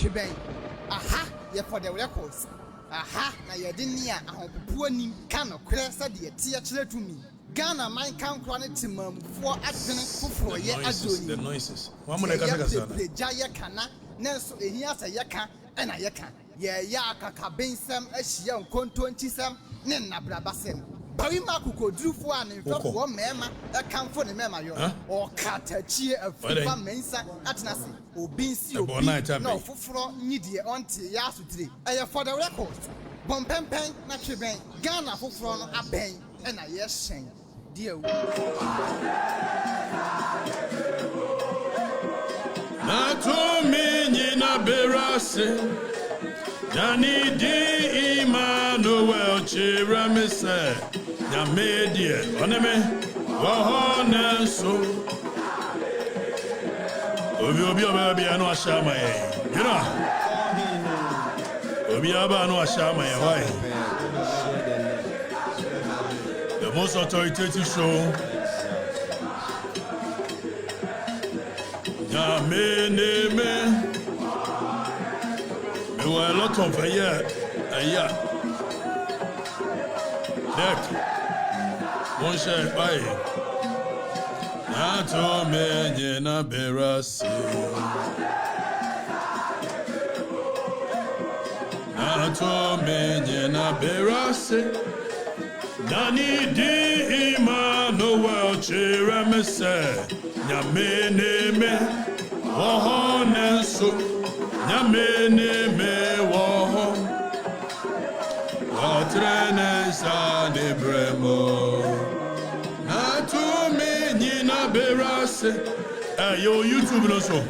tweben aha ye for the records aha na ye de nia ahopopo anim ka no kre sa de tie kire tumi Ghana man kan kro ne timamfo adwene foforo ye adoni the noises wa mo na kasa kasa na ja kana nanso ehia sa ye ka na ye ka ye ya akaka bensam ahia nkonto ntisam ne nabrabasem Bari makuko drufo an mfefo mema e kanfo ne mema yo Okatakyie Afrifa-Mensah atenase obinsi obi no foforo nyidie onte ya asutire eye for the record bompempen na tweben Ghana foforo no aben e na ye hyen die wu na to me nyina berase Jani di Emmanuel Chiramese Nyamedie Oneme Wahone so Obi anu ashama ye you know Obi anu ashama ye why the most authoritative show Nyameneme a lot of a year. Deck. One share by Nato Menina Berasi. Nato Menina Berasi. Nani di Emmanuel Chiramese. Nyameneme. Wahonesu. Nyamene me wo Watrene sa de bremo Na tu me nyina berase yo YouTube no so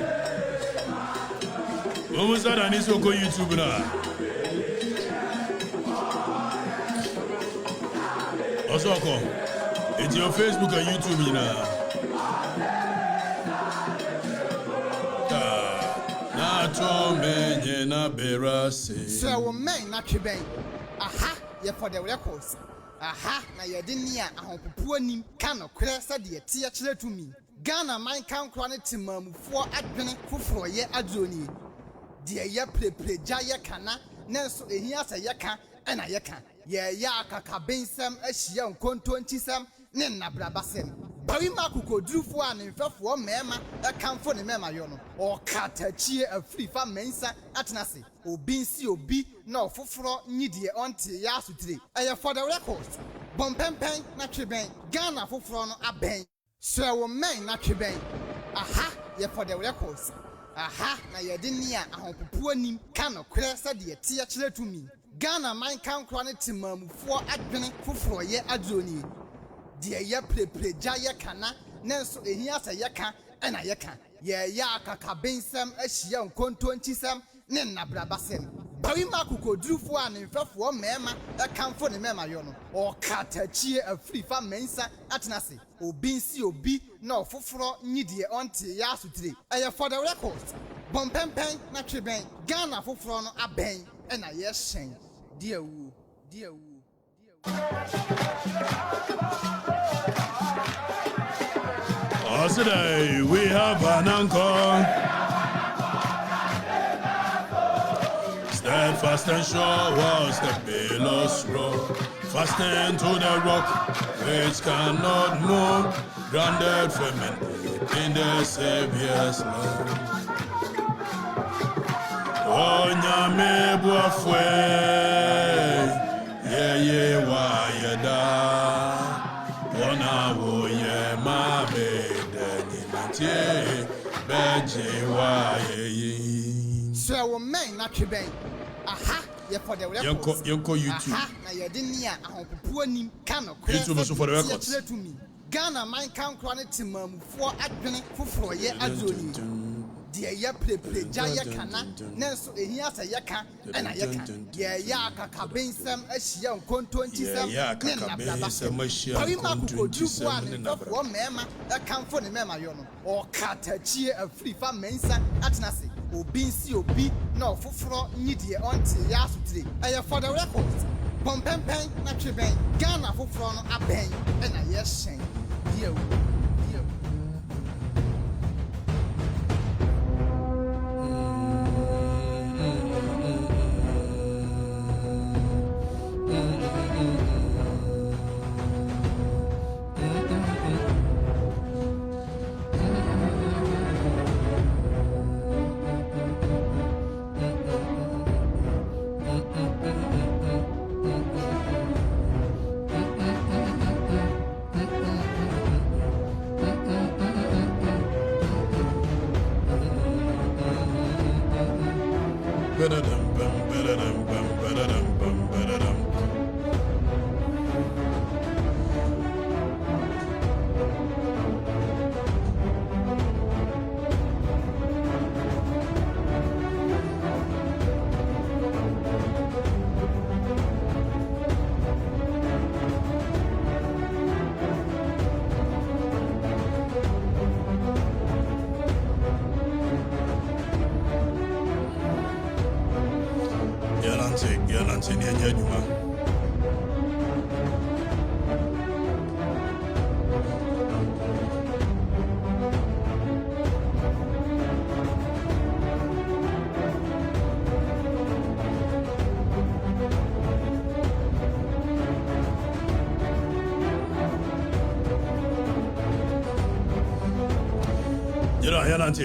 Omo sada ni so ko YouTube na Oso ko it's your Facebook and YouTube nyina to menye na berase so wo men na tweben aha ye for the records aha na ye de nia ahopopo anim ka no kre sa de tie kire tumi Ghana man kan kro ne timamfo adwene foforo ye adoni de ye pleja ye kana nanso ehia sa ye ka na ye ka ye ya akaka bensam ahia nkonto ntisam ne nabrabasem Bari makuko drufo an mfefo mema e kanfo ne mema yo no Okatakyie Afrifa-Mensah atenase obinsi obi na ofoforo nyidie onte ya asutire eye for the record bompempen na tweben Ghana foforo no aben so wo men na tweben aha ye for the records aha na ye de nia ahopopo anim ka no kre sa de tie kire tumi Ghana man kan kro ne timamfo adwene foforo ye adoni de ye pleja ye kana nanso ehia sa ye ka na ye ka ye ya akaka bensam ahia nkonto ntisam ne nabrabasem Bari makuko drufo an mfefo mema e kanfo ne mema yo no Okatakyie Afrifa-Mensah atenase obinsi obi na ofoforo nyidie onte ya asutire eye for the record bompempen na tweben Ghana foforo no aben e na ye hyen die wu Today we have an anchor. Steadfast and sure was the billows roll. Fastened to the rock, which cannot move. Grounded firmly in the Savior's love. Oh, nyame buafwe, ye wa yeda. Ona wo ye ma be. So wo men na tweben aha ye for the records yanko YouTube aha na ye de nia ahopopo anim ka no kre YouTube so for the records Ghana man kan kro ne timamfo adwene foforo ye adoni de ye pleja ye kana nanso ehia sa ye ka na ye ka ye ya akaka bensam ahia nkonto ntisam ne nabrabasem Bari makuko drufo an mfefo mema e kanfo ne mema yo no Okatakyie Afrifa-Mensah atenase obinsi obi na ofoforo nyidie onte ya asutire eye for the record bompempen na tweben Ghana foforo no aben e na ye hyen die wu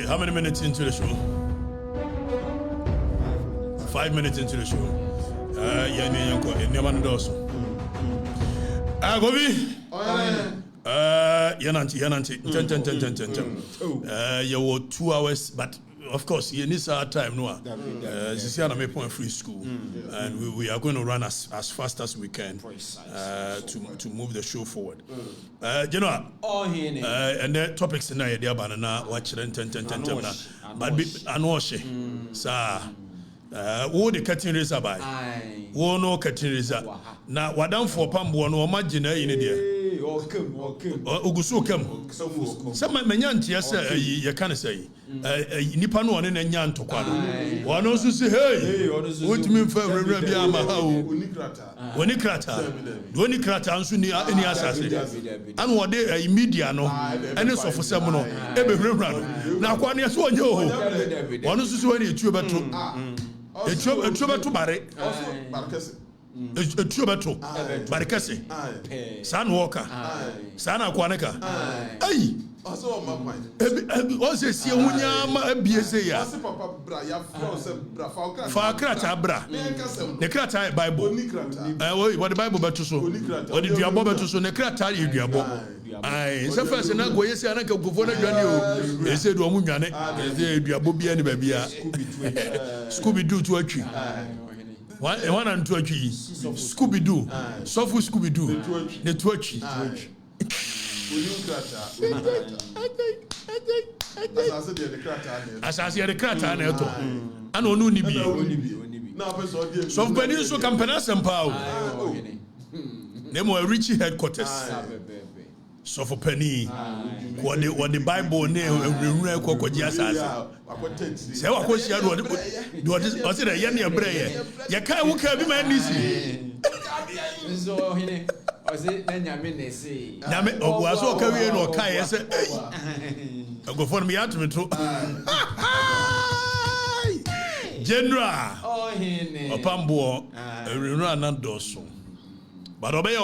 How many minutes into the show? 5 minutes into the show. Gobi. You were 2 hours, but of course, you need our time. No, this is my point free school, and we are going to run as fast as we can to move the show forward. You know, and the topics in there, banana watch but anwash, sir. Wo the cutting razor by. Wo no cutting razor. Now, what down for Pambo no imagine in there. Ogusu come. Some menyanti yes, you can say. Nipa no one in nyan to kwano. One also say, hey, what mean for Rabiama? When you crata, answer any assassin. And what day a media no, and it's for some no, every run. Now, one years one yo. One also say, any tuber to. A tuber to Barry. A tuber to Barikasi. San Walker. Sana Quaneca. Ay! Also, see, Unyama BSA. Fakrata bra. The Krata Bible. What the Bible better so. What did you about better so? The Krata you about. Aye, so first and I go, yes, and I go for the they said, Woman, they be a bobby and baby. Scooby Doo to a tree. One and two Scooby Doo. Sofu Scooby Doo. The Twitchy. As I said, the Krata Neto. I know no Nibi. So, Peninsula Campanas and Power. Nemo Richie headquarters. So for penny, what the Bible name and Okatakyie. Say what was your was it a Yanni Bray? You can't work every man easy. So, was it Benjamin? Say, oh, was all career or Kai? I said, I go for me out to me too. General, oh, Pambo, run and dosso. But obey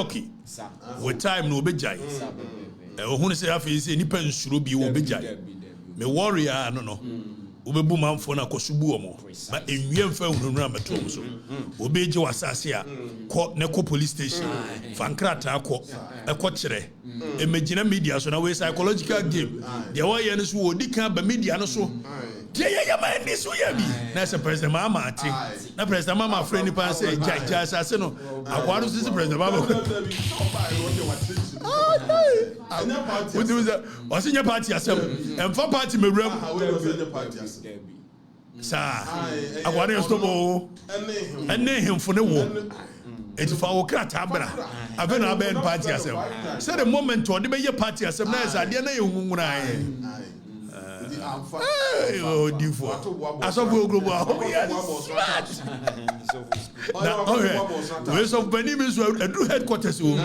with time no be jai. Who say half is any pen should be obey. Me warrior, no. Ubebu man for na kosubu omo. But in Yemfa Unramatomo so. Obey Joe Assasia, court Neko police station, Fankrata court, a coachere. Imagine media so now a psychological game. The Hawaiians who did camp media so. Yeah, man, this way. That's a President Mama. Na President Mama friend nipa say Jaja Asasino. Akwaru is President Mama. What was in your party as and for party me room. Sir, Akwaru is to and name him for the war. It's for Okata bra. I've been a band party as said the moment to the party as nice idea. Oh, D4. As of global, okay. So Penny means a true headquarters. Me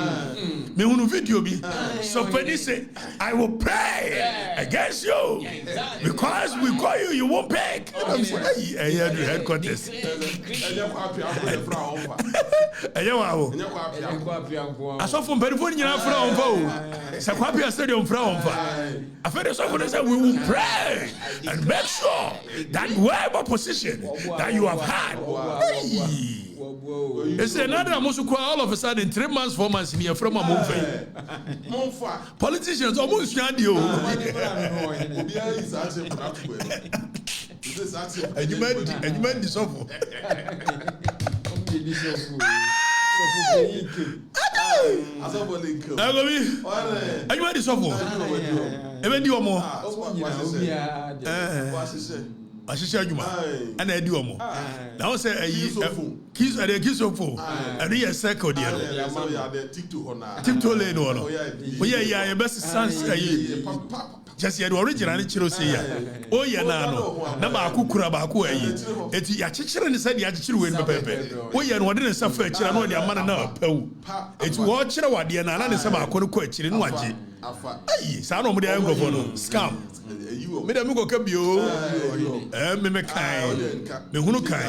who video me. So Penny say, I will pray against you because we call you, you won't pay. I'm saying, I hear the headquarters. I saw from Penny from Sakwapia Stadium from I feel so we will pray. And make sure that whatever position that you have had, it's another all of a sudden 3 months, 4 months in here from a movie. Politicians almost can't do. And you meant the sofa. Ashisha Juma and I do more. Now say a kiss at a kiss of four, and he has circle dear. Tiptoe lane one. Oh, yeah, your best son say just yet originally Chiro say, oh, yeah, no, Nabaku Kurabaku, it's Yachicher and said Yachiru in the pepe. Oh, yeah, what didn't suffer, Chirano, your man and now. It's what Chirawa, the Anana Sama couldn't quit in one. Aye, Sano Mudiango scam. Madame go kabio me kai me hunu kai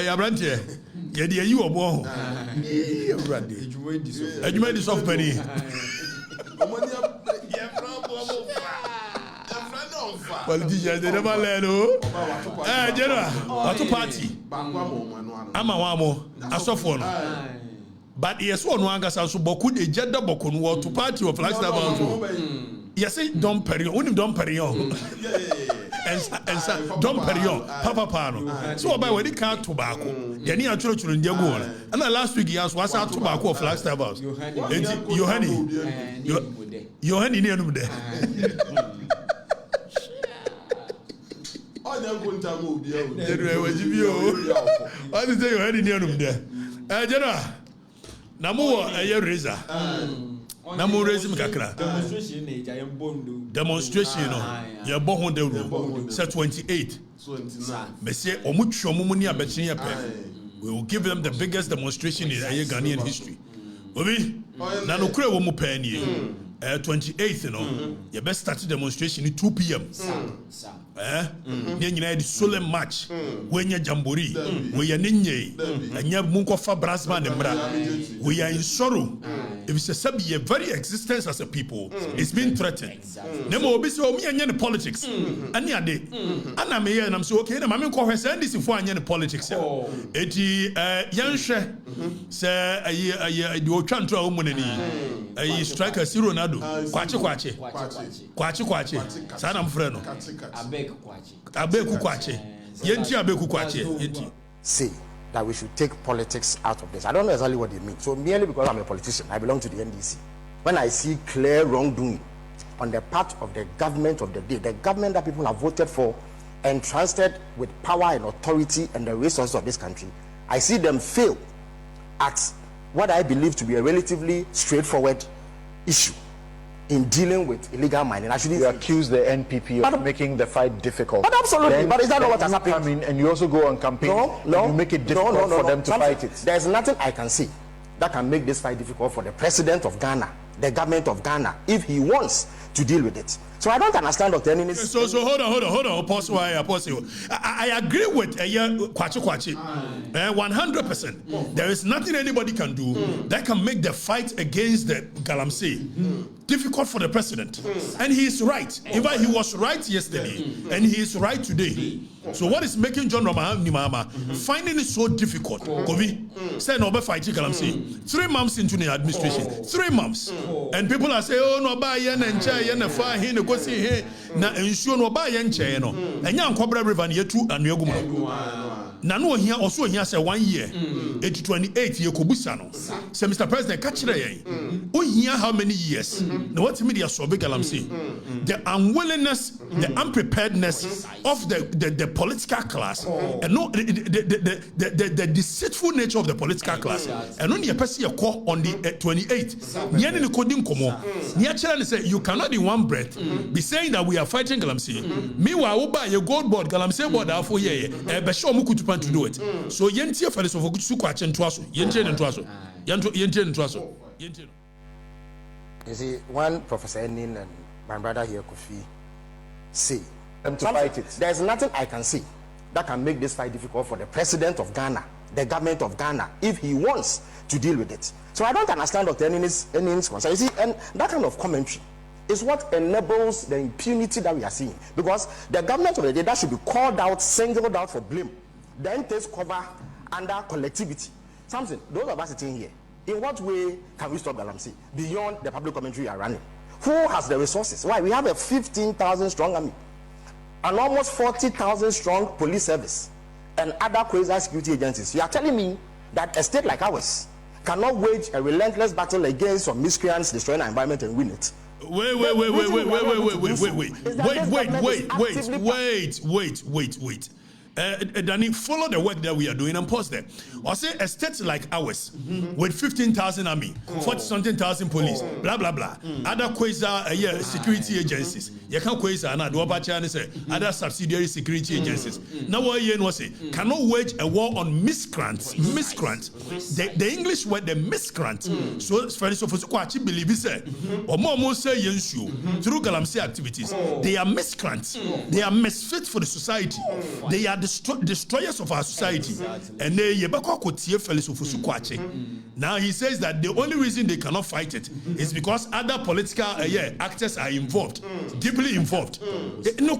abrantie ye de yi obo awrade adwuma di soft penny politicians they never learn general what party ama wa mo asofo no but yes one anga so boku de jeda boku no to party of Flagstaff also. Yes, Dom Perignon. Only Dom Perignon. And Dom Perignon. Papa Pano. So by when he can't tobacco, then he actually in the goal. And last week he asked what's our tobacco of Flagstaff House. Yohani near him there. What is your head near him there? General, Namu a year razor. Namu raise him kakra. Demonstration no. Ya bohon de room. Set 28. Monsieur Omucho Mumuni abetini pe. We will give them the biggest demonstration in Ghanaian history. Obi, na no kure wo mu pe ni. 28th no. You best start the demonstration at 2 p.m. Nyina di solemn march. We nya jamboree. We ya ninye. Anya munko fa brassman embra. We are in sorrow. If it's a sabi very existence as a people, it's been threatened. Nemo obi so me anya the politics. Ani ade. Ana me here and I'm so okay. Na me ko hwese NDC fo anya the politics. Eti yanhwe se ayi di otwa ntro a omunani. Ayi striker si Ronaldo. Kwache. Sana mfrɛ no. Abeku kwache. Yenti abeku kwache. Yenti. Say that we should take politics out of this. I don't know exactly what they mean. So merely because I'm a politician, I belong to the NDC. When I see clear wrongdoing on the part of the government of the day, the government that people have voted for, entrusted with power and authority and the resources of this country, I see them fail at what I believe to be a relatively straightforward issue in dealing with illegal mining. Actually, you accuse the NPP of making the fight difficult. But absolutely, but is that not what has happened? I mean, and you also go on campaign. No, you make it difficult for them to fight it. There's nothing I can see that can make this fight difficult for the president of Ghana, the government of Ghana, if he wants to deal with it. So I don't understand Dr. Nini. So hold on. Pause. I agree with Kwache. 100%. There is nothing anybody can do that can make the fight against the Galamsey difficult for the president. And he is right. In fact, he was right yesterday, and he is right today. So what is making John Nimama finding it so difficult? Kovi say no fight Galamsey. 3 months into the administration, 3 months, and people are saying, "Oh no, buy yen and chair yen and fire here, go see here." Na ensure no buy yen chair no. And yan cobra river near 2 and Yoguma. Na no here also here say 1 year. 28 year Kobusano. Say Mr. President, catch it. Oh here how many years? Now what media so big Galamsey? The unwillingness, the unpreparedness of the political class, and no the deceitful nature of the political class, and only a person call on the 28th. Niani coding komo. Niachela say you cannot in one breath be saying that we are fighting Galamsey. Meanwhile, Oba your gold board Galamsey board for ye. Be sure mukutupan to do it. So yentie for this of good kwache ntwaso. Yentie ntwaso. Yentie ntwaso. Yentie. You see, when Professor Enin and my brother here, Kofi, say, to fight it. There's nothing I can see that can make this fight difficult for the president of Ghana, the government of Ghana, if he wants to deal with it. So I don't understand Dr. Enin's concern. You see, and that kind of commentary is what enables the impunity that we are seeing. Because the government of the day that should be called out, singled out for blame, then takes cover under collectivity. Something, those of us sitting here, in what way can we stop Galamsey beyond the public commentary you are running? Who has the resources? Why? We have a 15,000 strong army. an almost 40,000 strong police service, and other quasi security agencies. You are telling me that a state like ours cannot wage a relentless battle against some miscreants destroying our environment and win it? Wait. Danny, follow the work that we are doing and pause there. Or say a state like ours with 15,000 army, 40-something thousand police, blah blah blah. Other quasi security agencies. You can't quasi and say other subsidiary security agencies. Now what you know say cannot wage a war on miscreants. Miscreants. The English word the miscreant. So for Kwachi believe it say or more say yensu through Galamsey activities. They are miscreants. They are misfits for the society. They are destroyers of our society. And they now he says that the only reason they cannot fight it is because other political actors are involved, deeply involved. No,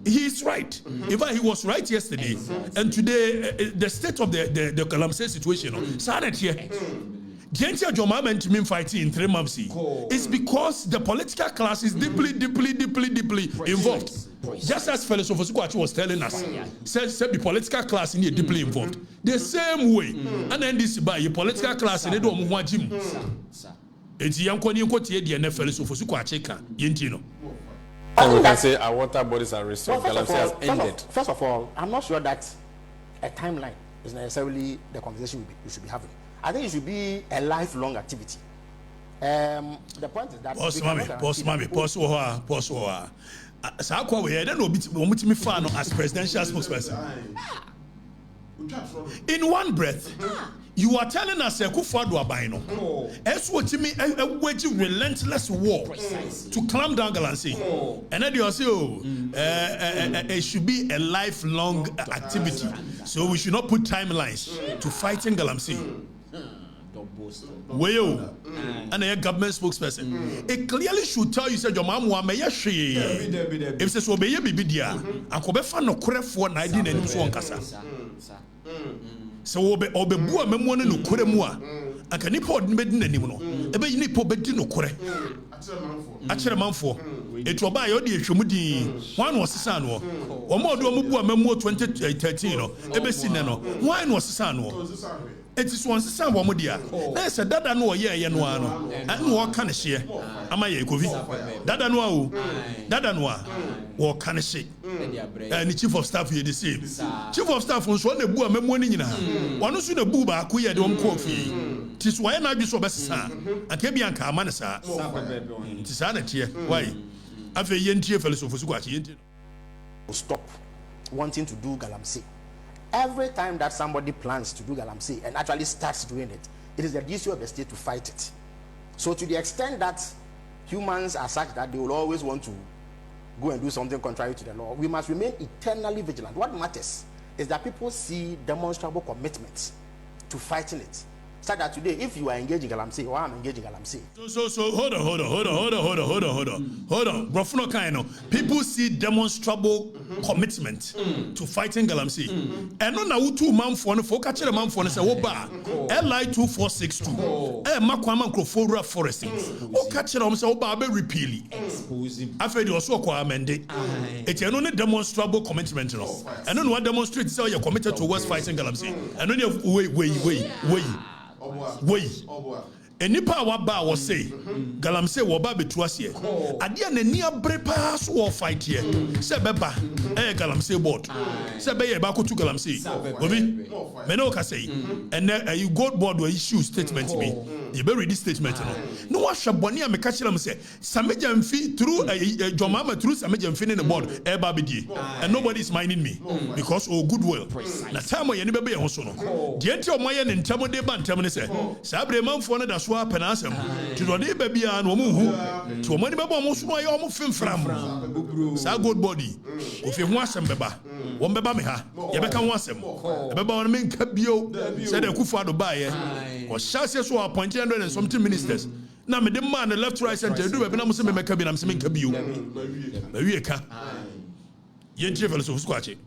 he is right. In fact, he was right yesterday. And today, the state of the Galamsey situation started here. The entire Jomament mean fighting in 3 months is because the political class is deeply involved. Just as Felix Ofosukwuachi was telling us, said the political class in here deeply involved. The same way, and then this by your political class in the Omwajim. It's young Kony the NFL Ofosukwuachi can, you And we can say our water bodies are restored. First of all, I'm not sure that a timeline is necessarily the conversation we should be having. I think it should be a lifelong activity. The point is that pause. I don't know fan as presidential spokesperson. In one breath, you are telling us Akufo-Addo Abaino as what you mean waging relentless war to clamp down Galamsey. And then you say, it should be a lifelong activity. So we should not put timelines to fighting Galamsey. Well, and a government spokesperson. It clearly should tell you, said your mom, if it's so be dia, and could be fan no cref for 19 and so on Cassa. So, obe bua memoine no kuremua, and can you put medin anymore? A baby nipo bedino kure. Actually, a month for it will buy Odi Shumudi. One was the son, or more do a memo 2013, or Ebesinano. One was the son. It is one son, Wamudia. There's a dada no year, no, and no can share. Am I a Kovi? Dada no, or can she? And the chief of staff here the same. Chief of staff was one the boo memoning in her. One who's in the booba, Kuya don't coffee. Tis why not be so best, and Kebianka Manasa. Tis sanity. Why? After Yentia fellows of Fusuachi. Stop wanting to do Galamsey. Every time that somebody plans to do Galamsey and actually starts doing it, it is the duty of the state to fight it. So to the extent that humans are such that they will always want to go and do something contrary to the law, we must remain eternally vigilant. What matters is that people see demonstrable commitments to fighting it. So that today, if you are engaging Galamsey or I'm engaging Galamsey. So hold on. Brofuno Kaino. People see demonstrable commitment to fighting Galamsey. And no now 2 months for catching a man for say Oba LI 2462. Makwama Crofora Foresting. Catching them say Oba be repeal. After you also amended. It's only demonstrable commitment. And then what demonstrates say you're committed towards fighting Galamsey. And then you wait. And nipa waba was say Galamsey waba betuas here. Adia na ni abre pass war fight here. Se beba Galamsey board. Se be ye Bawku to Galamsey. Obi me no ka say. And you go board will issue statement me. You be read this statement no. No wa hwaboni a me ka kire am say Sameja mfi through Jomama through Sameja mfi in the board e ba be die. And nobody is minding me because goodwill. Na time ye ne be ye ho so no. Die enti o moye ne ntamo de ba ntamo ne say sabre manfo no da so apenasem to the baby and woman to money baba mo so ayo mo film from sa good body of you want some beba won beba me ha ye beka ho asem beba won me nka bio said Akufo-Addo bae o shase so appointed 100 and something ministers na me the man left right center do beba na mo se me meka bi na me se me nka bio ba wi eka ye ntiefel so Fusukwuachi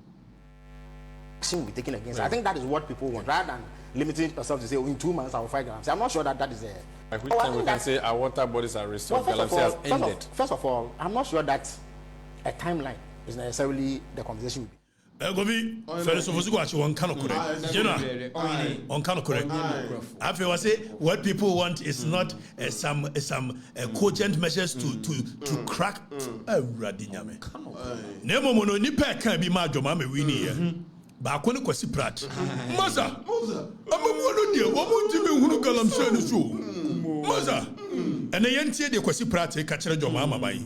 will be taken against. I think that is what people want, rather than limiting yourself to say, in 2 months I will fight Galamsey. I'm not sure that is a. At which time we can say our water bodies are restored. Galamsey has ended. First of all, I'm not sure that a timeline is necessarily the conversation will be. Gobi, first of all, one cannot correct. You know, one cannot correct. I feel say what people want is not some cogent measures to crack a radinyame. Nemo mono ni pe can be my jomame winnie here. Bawku ne kwasi prat. Maza, amamuno dia, womo timi hunu Galamsey no so. Maza. And the yentie de kwasi prat e ka kire jomama bai.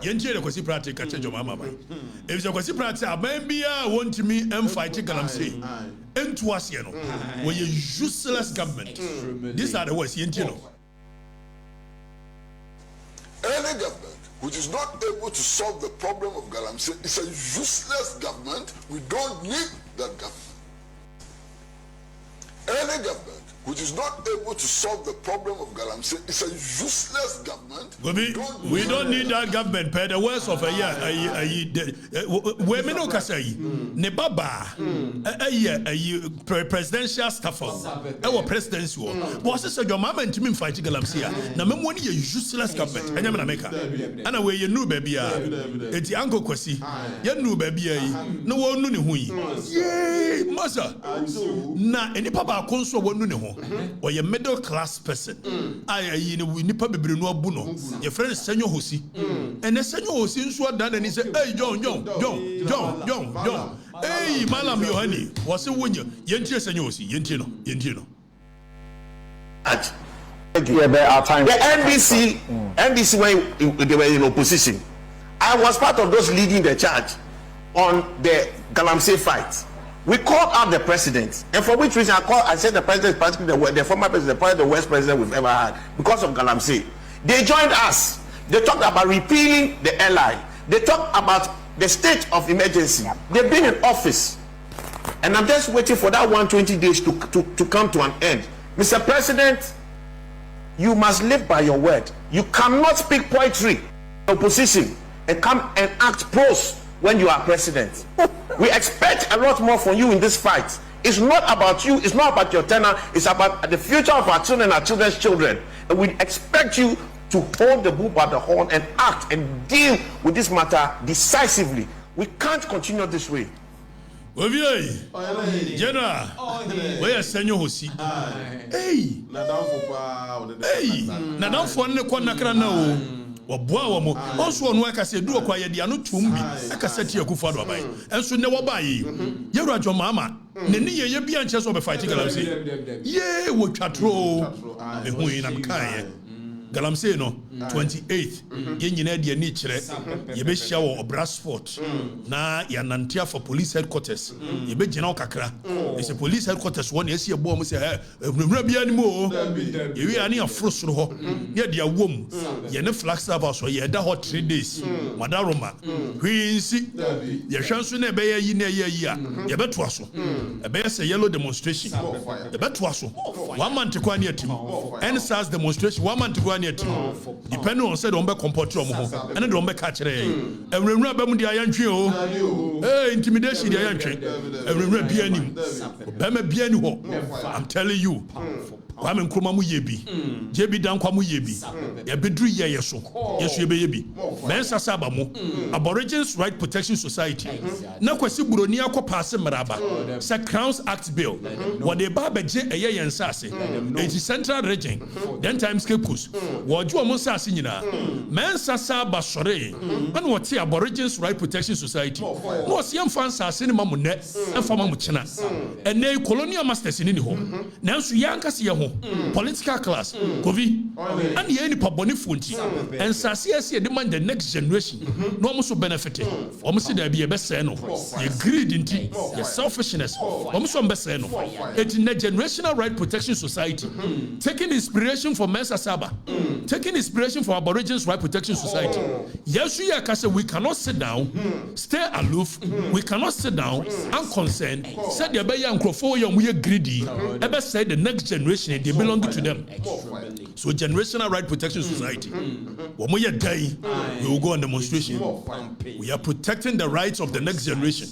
Yentie de kwasi prat e ka kire jomama bai. If the kwasi prat aban bia want me fight Galamsey. Entu ase no. We useless government. These are the words yentie no. Any government which is not able to solve the problem of Galamsey is a useless government. We don't need that government. Any government which is not able to solve the problem of Galamsey is a useless government. Gobi, we don't need that government. Per the words of a year, we may not say, ne baba, presidential staff, our presidency. Was this your mama and Timmy fighting Galamsey? Now, me money a useless government. I am an American. And away you know, baby, it's the uncle Kwasi. You know, baby, no one knew who. Yay, mother. Now, any papa console one knew. Or a middle class person. I nipa bebre no abuno. Your friend Senyo Hosi. And the Senyo Hosi so done and he said, hey, John. Hey, Malam Yohani. What's the winner? Yentie Senyo Hosi. Yentino. Our time. The NDC when they were in opposition, I was part of those leading the charge on the Galamsey fight. We called out the president, and for which reason I said the president is practically the former president, probably the worst president we've ever had because of Galamsey. They joined us. They talked about repealing the LI. They talked about the state of emergency. They've been in office, and I'm just waiting for that 120 days to come to an end. Mr. President, you must live by your word. You cannot speak poetry in opposition and come and act prose when you are president. We expect a lot more from you in this fight. It's not about you, it's not about your tenure, it's about the future of our children, our children's children. And we expect you to hold the bull by the horn and act and deal with this matter decisively. We can't continue this way. General, where is Senyo Hosi? Hey, Nadam for the Kwanakra now. Wabuawomo also on work as a do acquire the anu tumbi aka set you kufado by and so never buy you rajo mama neni ye bi anche so be fight Galamsey ye wo twatro me hu ina mkae Galamsey no 28th ye nyina de ani kire ye be hia wo Obra Sport na ya nantia for police headquarters ye be gina kakra it's a police headquarters one ye see ebo mo say nwura bia ni mo ye wi ani afro soro ho ye de awom ye ne flag server so ye da hot 3 days madaroma hwinsi ye hwanso na be yi na ye yi a ye beto aso e be say yellow demonstration ye beto aso 1 month kwa ni atim NSAS demonstration 1 month kwa ni atim depending on said on be comport ho and don be ka kire enwura ba mu dia yantwe o intimidation dia yantwe enwura bia nim ba ma bia ni ho I'm telling you kwame nkroma mu yebi jebi dan kwa mu yebi ya bedru ye yeso ye be yebi mensa saba mu Aborigines Right Protection Society na kwasi buroni akopase mraba sa Crowns Act bill what they ba beje eye yensase it central region then times Cape woju omo sase nyina mensa saba sore an wote Aborigines Right Protection Society no se yemfa sase ne mamu ne emfa mamu kina ene colonial masters ni ho nanso yanka se ye ho political class Kovi and ye ni paboni funti and sase the man the next generation no almost benefit almost there be a best no ye greed inti ye selfishness almost best no it in the Generational Right Protection Society taking inspiration from Mensa Saba taking inspiration from Aborigines Right Protection Society yes we are say we cannot sit down stay aloof we cannot sit down unconcerned said the be yan crofo ye greedy ebe say the next generation they belong to them. So Generational Right Protection Society, when we are dying, we will go on demonstration. We are protecting the rights of the next generation.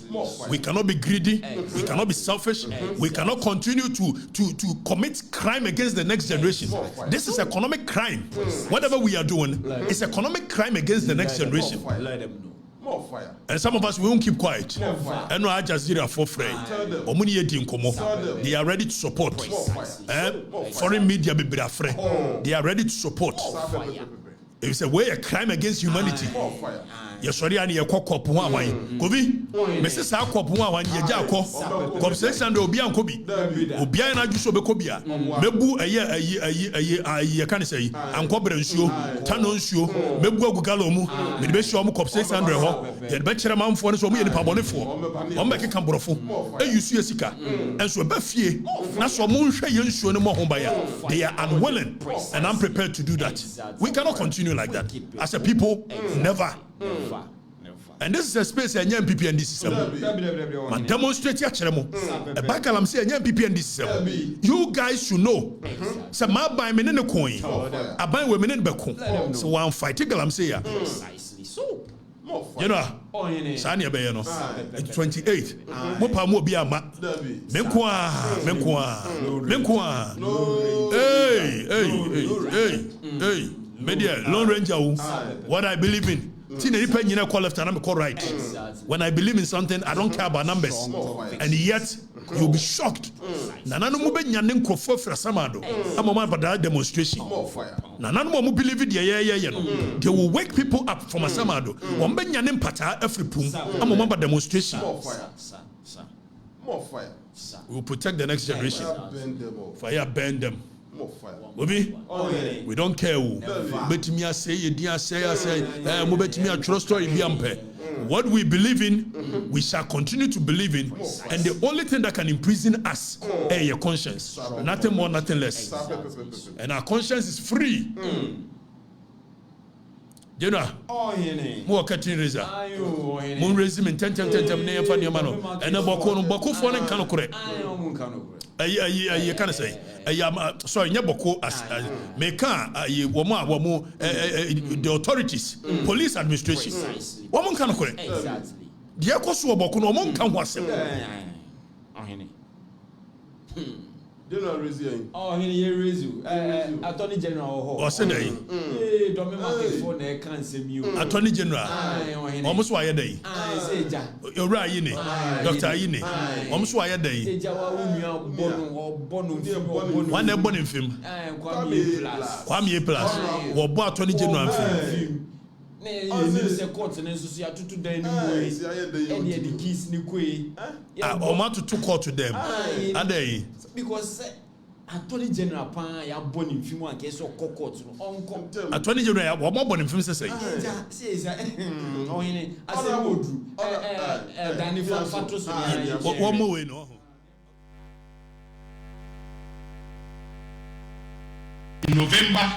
We cannot be greedy. We cannot be selfish. We cannot continue to commit crime against the next generation. This is economic crime. Whatever we are doing is economic crime against the next generation. And some of us, we won't keep quiet. And no Al Jazeera for free. They are ready to support. Foreign media be afraid. They are ready to support. It's a way a crime against humanity. Yes, sorry, I need a cock up one. Kobe, Mrs. Alcop one, Yako, Cop 600 Obian Kobe, Obiana Jusobecobia, Mebu a year, can say, and Cobra show, Tanon show, Mebu Galomu, Medbesham Cop 600, the Bachelor Man for us, me and Pabone for, Omaka Cambrofo, and you see a sika, and so Buffy, that's what Moon Shayan show no more home by. They are unwilling and unprepared to do that. We cannot continue like that. As a people, never. And this is a space and young people in this system. Man demonstrate your chemo. A Galamsey and young people in this system. You guys should know. So my buy me in the coin. I buy women in the coin. So I'm fighting Galamsey. Precisely so. You know, Sanya Bayano, 28th. Mopa Mobia Menkwa. Hey, Media, Lone Ranger, what I believe in. Right. When I believe in something, I don't care about numbers. And yet, you'll be shocked. Nanano demonstration. Nanano believe it. They will wake people up from a samado. Demonstration. We will protect the next generation. Fire burn them. We don't care who. What we believe in, we shall continue to believe in. And the only thing that can imprison us is your conscience. Nothing more, nothing less. And our conscience is free. You know, more cutting razor. Moon raising in 10 and a Bawku for an canocre. I can't say. Sorry, Nyaboko as Meka, the authorities, police administration. Woman can correct. The Ecosu Bawku no one can was Attorney General. Attorney General. Almost why a day. You're right, Dr. Ine. Almost why a day. One born in film. Kwame Plus. Or bought Attorney General film. Oma to two court to them. Are they? Because Attorney General Pan ya born in film and case of court. Attorney General, what more born in film say? Says oh in I say Modru. Danny Fatos. One more way no. In November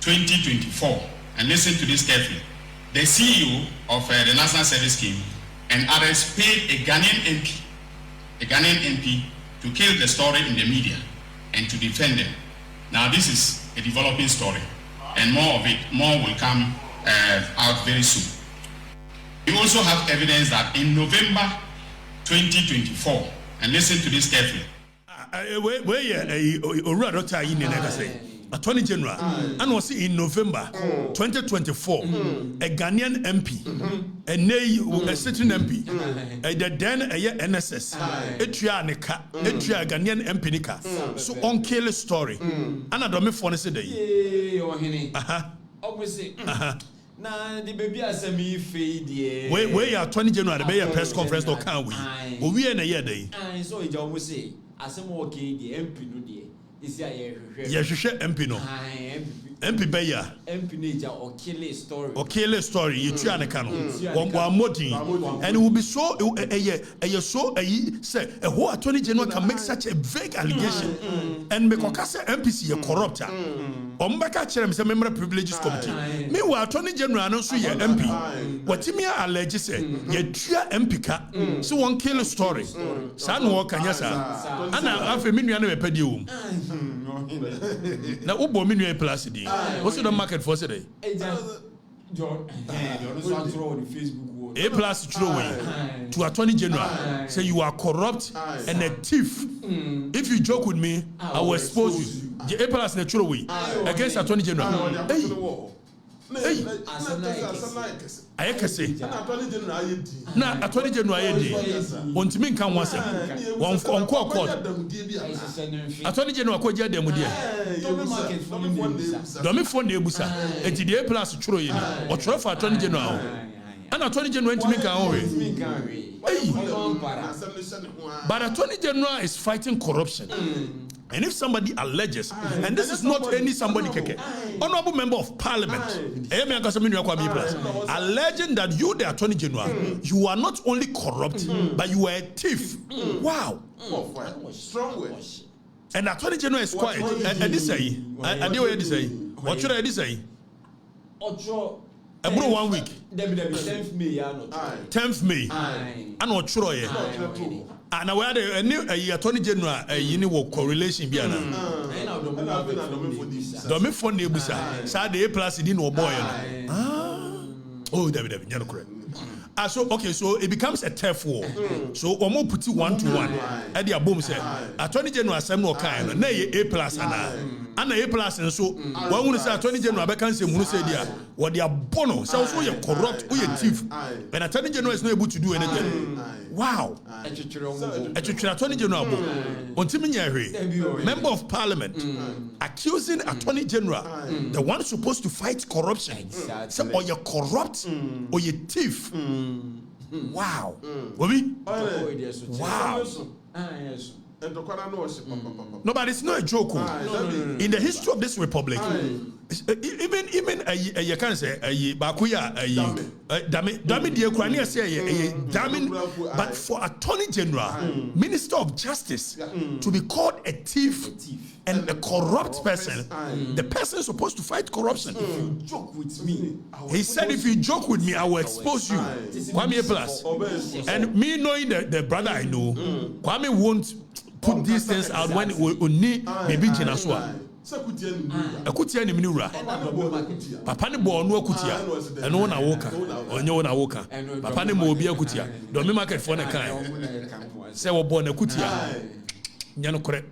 2024, and listen to this carefully, the CEO of the National Service Scheme and others paid a Ghanaian MP to kill the story in the media and to defend them. Now this is a developing story, and more will come out very soon. We also have evidence that in November 2024, and listen to this carefully. Attorney General, and was in November 2024, a Ghanaian MP, a sitting MP, a then a NSS, a Ghanaian MP nika, so on kill story. And I don't for day. Obviously. Nah, the baby has a me fade. Where are 20 General, the Bay press conference, or can we? We in a year day. I saw it almost say, as I'm walking the MP no dear. Yes, you share MP no. MP Bayer. MP Nature or kill a story. Or kill a story, you try to canon. One more thing. And it will be so say a whole Attorney General can make such a vague allegation. And because MPC a corrupter. Ombaka Cherem is a member of privileges committee. Meanwhile, Attorney General no so your MP. What you allege say you try MP ka so one kill a story. San walk and yes, and I have a million of a pedium. Now, who bought me a plus? What's the market for today? A plus throwaway to Attorney General. Say you are corrupt and a thief. If you joke with me, I will expose you. A plus the throwaway against Attorney General. Hey, I can say, now Attorney General, want to mean come once one court. Attorney General, could you them with you? Don't me phone the Busa, and the A plus throw in or try for Attorney General. And Attorney General to make our way. But Attorney General is fighting corruption. And if somebody alleges, and this is not any somebody keke, honorable member of parliament, alleging that you, the Attorney General, you are not only corrupt, but you are a thief. Wow. Strong words. And Attorney General is quiet. And this say, I do what this say. What should I say? About 1 week. 10th May. 10th May. And what Troy. And I had a new Attorney General, you know, correlation. Don't for Nebusa. Sad A plus didn't know boy. Oh, David, you're correct. So okay, so it becomes a turf war. So Omo put it 1-to-1. At the boom said, Attorney General Samuel Kayan, nay A plus and A plus, and so one would say Attorney General Becanse Musedia, what they are bono, so you're corrupt, or you're thief. And Attorney General is not able to do anything. Wow. Attorney General Member of Parliament accusing Attorney General, the one supposed to fight corruption. So, or you're corrupt or you're thief. Wow. Wow. No, but it's not a joke. In the history of this republic, even you can say Bawku but for Attorney General, Minister of Justice to be called a thief and a corrupt person, the person is supposed to fight corruption. If you joke with me, he said, if you joke with me, I will expose you. Kwame plus. And me knowing the brother I know, Kwame won't put these things out when we need maybe Jinaswa. Akutia ni minura. Papa ni bo onu akutia. Eno na woka. Onye na woka. Papa ni mo obi akutia. Do me market for na kan. Say wo bo na akutia. Nya no kore.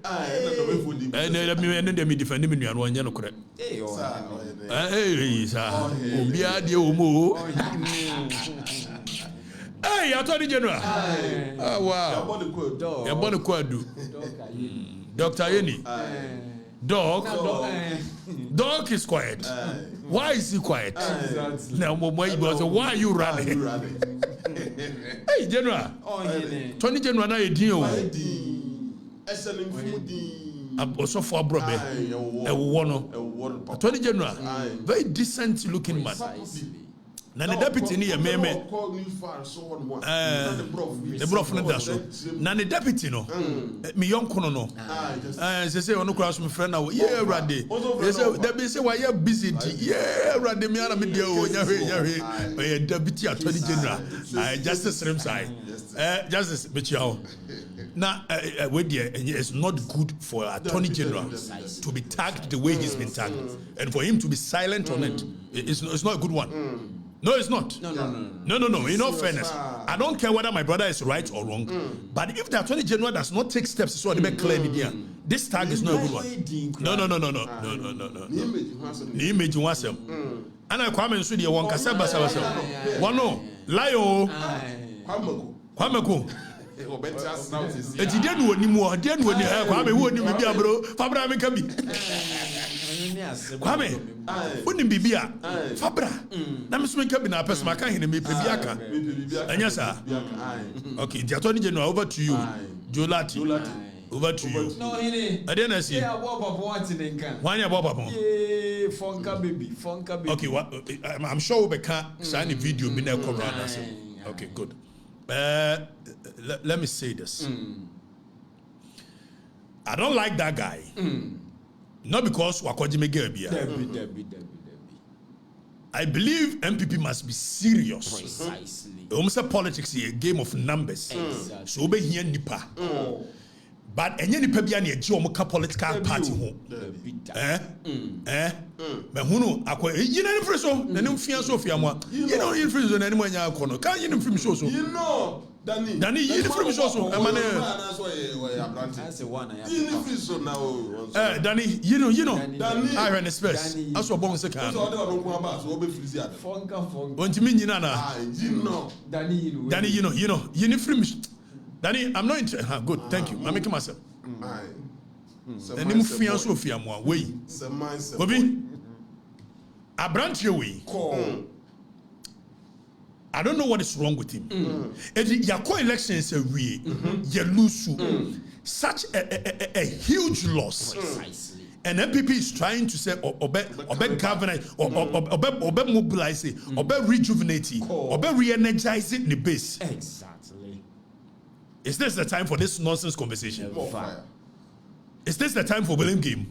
Me defend me nua no nya no kore. Sa. Obi ade o mo. Hey, Attorney General. Oh, wow. You're born a quadu. Dr. Yeni. Dog is quiet. Why is he quiet? Now, why are you running? Hey, General. Attorney General, now you deal. Also for Brobe. Attorney General, very decent looking man. Now the deputy ni meme the brof na daso na the deputy no me yonko no say onu cross me friend now yeah rade they say why you busy yeah rade me ana me dey o nya deputy Attorney General justice remsai justice bechiao now it's not good for Attorney General to be tagged the way he's been tagged and for him to be silent on it. It's not a good one. No, it's not. No. In all fairness, I don't care whether my brother is right or wrong. But if the Attorney General does not take steps, so they claim media, this tag is not a good one. No. The image was him. And I come and see the one Kasaba. One no, Lio, Kwameko. It didn't want anymore. Didn't want Kwame wouldn't be a bro. Fabra Mikabi. Kwame, wouldn't be Bia. Fabra. Namis Mikabina, Pesmaka, and me Pibiaka. And yes, sir. Okay, the Attorney General, over to you. Jolati. Over to you. No, I didn't see. Why are Bob? Funka baby. Okay, I'm sure we can't sign a video. Okay, good. Let me say this. I don't like that guy. Not because Wakojime Gerbia. I believe MPP must be serious. Precisely. Almost politics is a game of numbers. Exactly. So be here nipa. but enye ni pa bia na eji omuka political party ho me hunu akwa yina ni friso na ni mfia so fia mo yina ni friso na ni mo anya akono kan yina mfim so so you know Danny yina mfim so so e ma na yina friso na o Danny you know Danny I ran the space aso bon se kan so dey odon ko ba so be free ade fonka ontimi nyina na you know Danny you know yina free Danny, I'm not interested. Good, thank you. I'm making myself. And him fian so fian mo way. Obi. Abrantie way. I don't know what is wrong with him. Your co-elections we you lose such a huge loss. Precisely. And MPP is trying to say obe governance obe mobilize obe rejuvenate obe re-energize the base. Exactly. Is this the time for this nonsense conversation? Is this the time for blame game?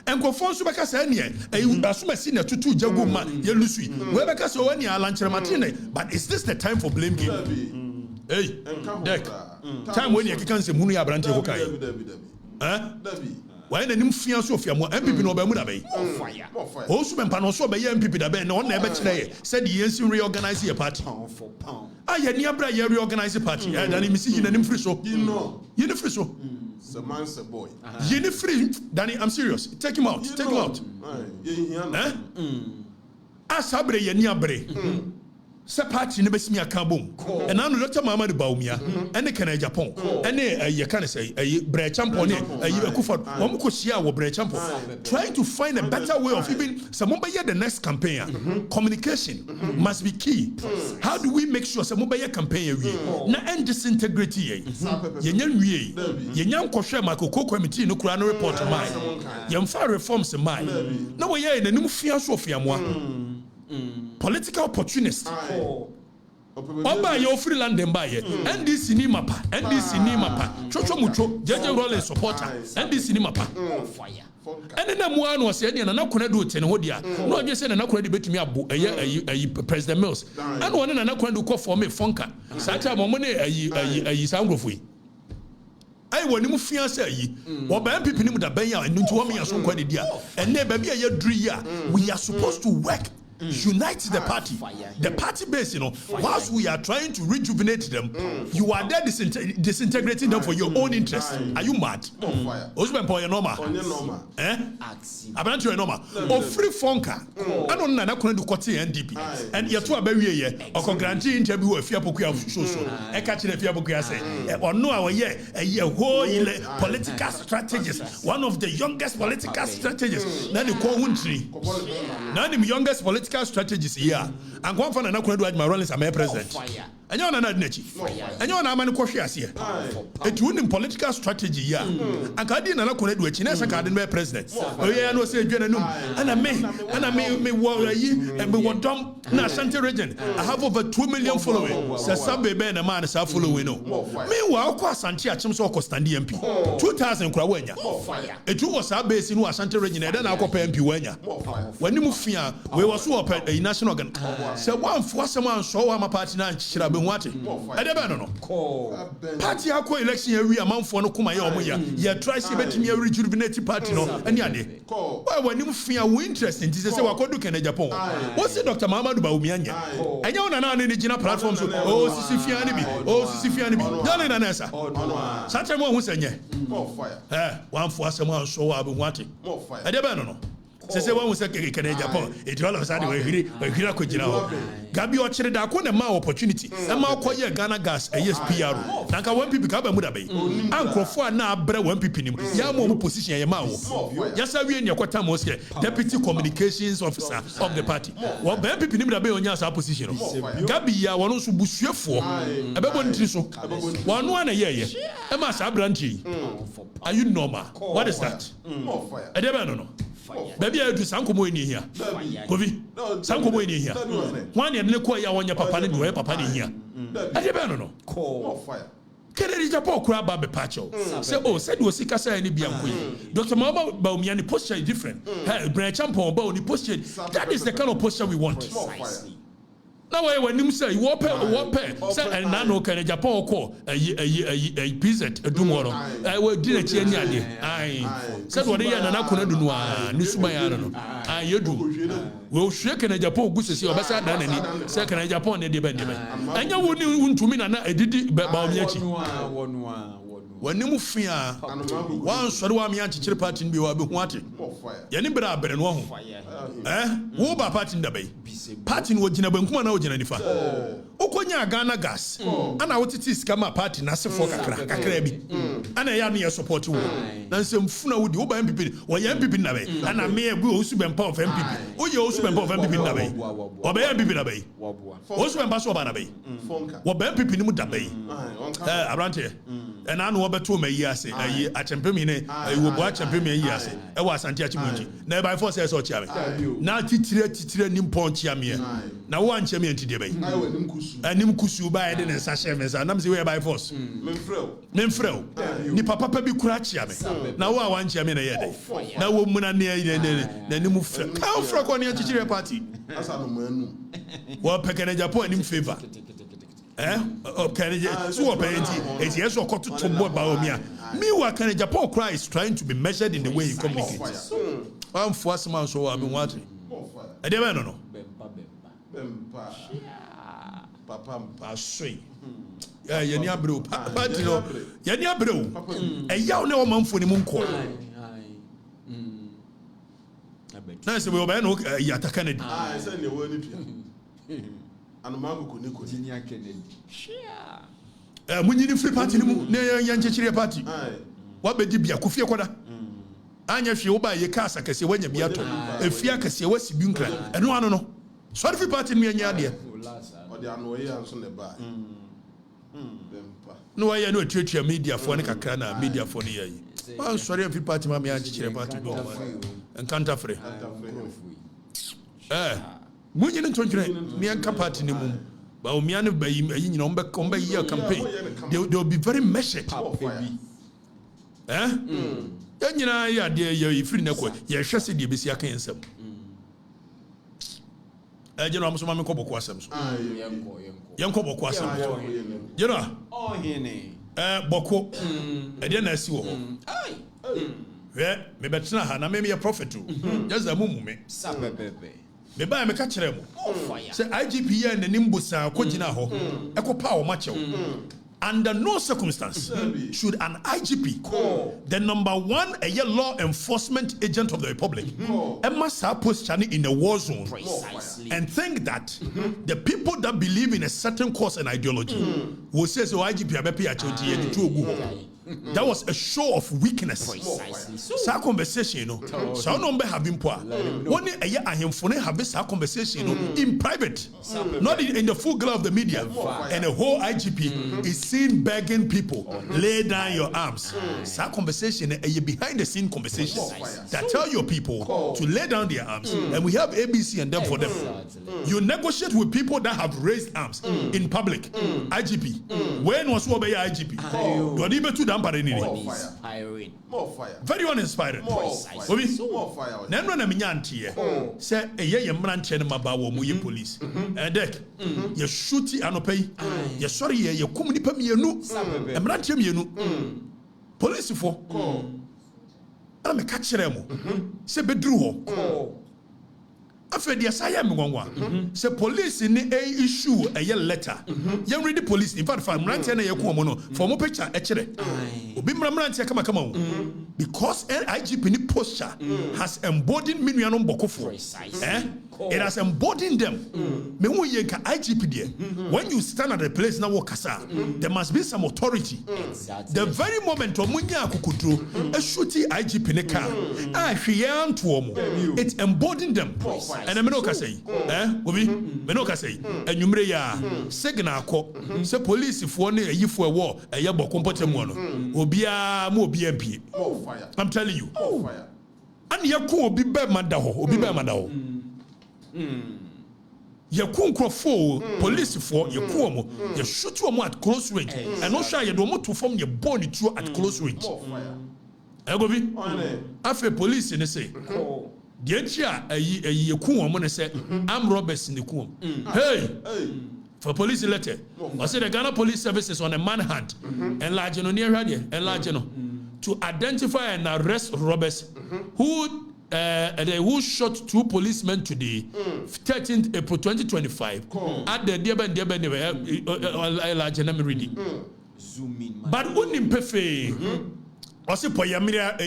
And go for Subaka Sanya, assume senior to two Jaguma, Yelusui, Webaka Soania, Lancher Martine, but is this the time for blame game? Hey, Deck, time when you can say Munia Brante Hokai. Why the new fiance of your MPP no Bermuda Bay? Also, when Panoso Bay MPP the Ben on never today said the NC reorganize your party. I had near Bray reorganize the party, and I'm seeing an infriso. You know, Unifriso. The man's a boy. Unifree, Danny, I'm serious. Take him out. Take him out. Asabre Yeniabre. Sa party never see me a kabum. And I'm Dr. Mama de Baumia, and the Canada Japan, and you can say a bread champon, a Kuford, Omukosia or bread champon. Trying to find a better way of even someone by the next campaign. Communication must be key. How do we make sure someone by a campaign na end disintegrity? Yenyan Kosha Mako committee no Kurano report to mine. Yamfa reforms in mine. No way in the new Sofia moi. Political opportunist. Oba yo free land dem buy NDC ni mapa chocho mucho jeje role supporter NDC ni mapa ene na mu anu se ene na kona do tene ho dia na odwe se na kona de betumi abo President Mills ene wona na kona do ko for me fonka sa ta mo ne ayi sangrofo ai woni mu fiance ayi wo ba MPP ni mu da ban ya enu nti wo me yaso kwa de dia ene ba bia ye duru ya we are supposed to work. Unite the party. The party base, whilst we are trying to rejuvenate them, you are there disintegrating them for your own interest. Are you mad? Osman Poya Norma. Eh? Abanti your norma. O free fonka. I don't know na do kwati NDP. And yet to abewe ye. O grantee interview a fiapoku so. E ka kire fiapoku say. Or no our a whole political strategist. One of the youngest political strategists. Na the ko huntri. Na the youngest political strategies here and one fan na do my Rollins am president and you na nachi and you na amani kwhwe ase it won political strategy here and kadi na do achi na saka de president oye na say dwana num and me wo yi and me wo dom na Ashanti region I have over 2 million followers say sabe be na man say following no me wa ko Ashanti achim so ko stand MP 2000 kura wanya it was a base in Ashanti region e na akọ MP wanya wani mu fia we was so a national organ say one for someone show am party na chira be nwate e de be no party akọ election ya wi amanfo no kuma ye omoya ye try say betimi ya rejuvenate party no ani ade why wani mu fia we interest in say wakodu Kenya Japan o say Dr. Muhammadu Bawumia anya anya ona na ne gina platform so sisi fia ni bi dale na nesa sache mo hu senye one for someone show am nwate e de be no say one say Kenya Japan it all of a sudden we hira ko gina ho gabi o kire da ko na ma opportunity e ma ko ye Ghana gas ESPR na ka one people ka ba mu da bai ankrofo na abra one people nim ya mo position ye ma wo ya sa wie ne kwata mo say deputy communications officer of the party wo ba people nim da bai onya sa position gabi ya wono so busuefo e be bo ntiri so wono ana ye e ma sa branchi are you normal what is that e dey ba no baby I do sankomo eni hia kovi sankomo eni hia wan ye ne ko ya wonya papa ne do papa ne hia ade be no Kennedy Japan kura ba be pacho say say do sika say ni bianko yi Dr. Mama Bawumia ni posture is different Brian Champon ba ni posture that is the kind of posture we want Now when you say wope say and nano can Japan call a PZ a dumoro I will dinner cheni ade ai said what they na kona do no a nisuma ya no ai yedu we shake na Japan gu sesi obasa dan ani say can Japan ne de ben anya woni untumi na edidi ba omiachi wani mu fia wan sori wa mi anchichire party bi wa be hu ate ye ni bra bere no ho wo ba party nda bai party no gina bankuma na ogina nifa okonya Ghana gas ana wotiti scam party na sefo kakra bi ana ya ne support wo na nsem funa wodi wo ba MPP wo ya MPP na bai ana me egu osu bempa of MPP o ye osu bempa of MPP na bai wo ba MPP na bai osu bempa so ba na bai wo ba MPP ni mu da bai abrante and I know about 2 years, a champion, I will watch champion years. I was Santiago, never by force as or chair. Now, Titira Nimpon Chamia. Now, one champion to debate. And Nimkusu by the Sashem, and I'm the by force. Memfrel, Ni Papa be Kurachia. Now, one champion a year. Now, woman near the Nimu. How from on your teacher party? Well, Pekana Japan in favor. Okay, so it's yes or got to more Baomia. Meanwhile, can Japan cry is trying to be measured in the way he communicates. I'm first man, so I've been watching. I never know. Papa, sweet. Yeah, Yania Bro, but you know, Yania Bro, a young no man for the moon call. Nice, we'll be no Yata Kennedy. I said you were and Mago Kunico Kennedy. When you free party, Yan party. What be Dibia Kufia Koda? Anya Fioba, ye casa, Cassia, when you be at if Fiacassia was Bunkra, and no, no. Sorry for party me and Yadia. Or the Anoyans on the bar. No, I know church media for Nicacana, media for the year. I'm sorry if you party, Mammy, and party and can't free. When you don't me and Capati, but Miana by you know, come year campaign, they'll be very measured. Eh? Then you know, yeah, dear, you're free now. You're just the BC cancer. You know, I'm so mammy Cobo Quassam. Young Cobo Quassam. You know, oh, Bawku, I didn't see you. Yeah, maybe it's not, and I may be a prophet too. Just a moment. Me buy me catch them. Say IGP and the Nimbusa Kojina ho. Echo power macho. Under no circumstance should an IGP, the number one law enforcement agent of the Republic, must have post in a war zone and think that the people that believe in a certain cause and ideology will say so IGP that was a show of weakness. Sa conversation, so number have been poor. One a year I am funny have this conversation in private, not in the full glare of the media. And the whole IGP is seen begging people, lay down your arms. Sa conversation a behind the scene conversation that tell your people to lay down their arms. And we have ABC and them for them. You negotiate with people that have raised arms in public. IGP. When was what by IGP? You are able to damp more fire. Very uninspiring. More fire. Neno na minyanti say ye mranche na mabawo mu ye police. Dek ye shooti anopai. Ye sorry ye kum nipa mienu. Mranche mienu. Police fo. Ana me ka kire mo. Se bedru ho. After the asaya mwanwa, say police in a issue a letter. You read the police. In fact, from Rantia na yakumono for more picture echere. Obi Rantia kama. Because IGP posture has embodied Minuanom Bokofo. It has embodied them. Me who yenka IGP there. When you stand at the place na wakasa, there must be some authority. The very moment omunya akukudro, a shooty IGP ne car. It embodied them. And I menoka say, Obi, menoka say, and you may signal call, say police if one a for a war, a yabo compotemono, Obia mo BMP. I'm telling you. And Yaku be Bemadaho, Obi Bemadaho. Yakun crofo, police for your kuomo, you shoot you at close range, and no shy you don't to form your body true at close range. Egobi, after police in the say. the entia a kuom on say armed robbers in the kuom. Hey, for police letter. I said the Ghana Police Service is on a manhunt, enlarging on near radio, enlarging to identify and arrest robbers who shot 2 policemen today, 13th April 2025, at the but unim pefe. Also, Miria,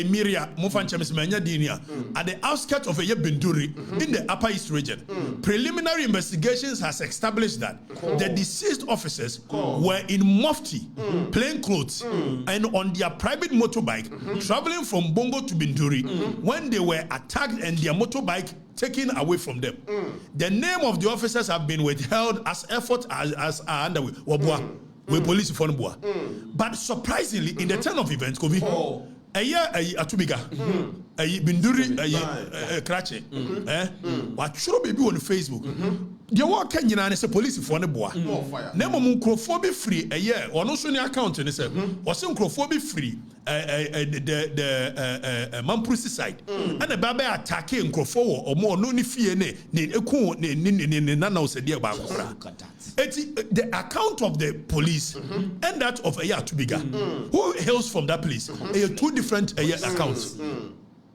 at the outskirts of Binduri in the Upper East region. Preliminary investigations has established that the deceased officers were in mufti, plain clothes, and on their private motorbike traveling from Bongo to Binduri when they were attacked and their motorbike taken away from them. The name of the officers have been withheld as efforts are underway. We police for Boa. But surprisingly, in the turn of events, Kovi, Atubiga, Binduri, Krache, what should be on Facebook? The work Kenyan is a police for Boa. Nemo Muncrophobic free a year, or no sooner account and say, or some Crophobic free, the Mamprusi side, and the Baba attacking Crofo or more no fear, Nana said, dear Baba. The account of the police and that of Atubiga, who hails from that place, are 2 different accounts.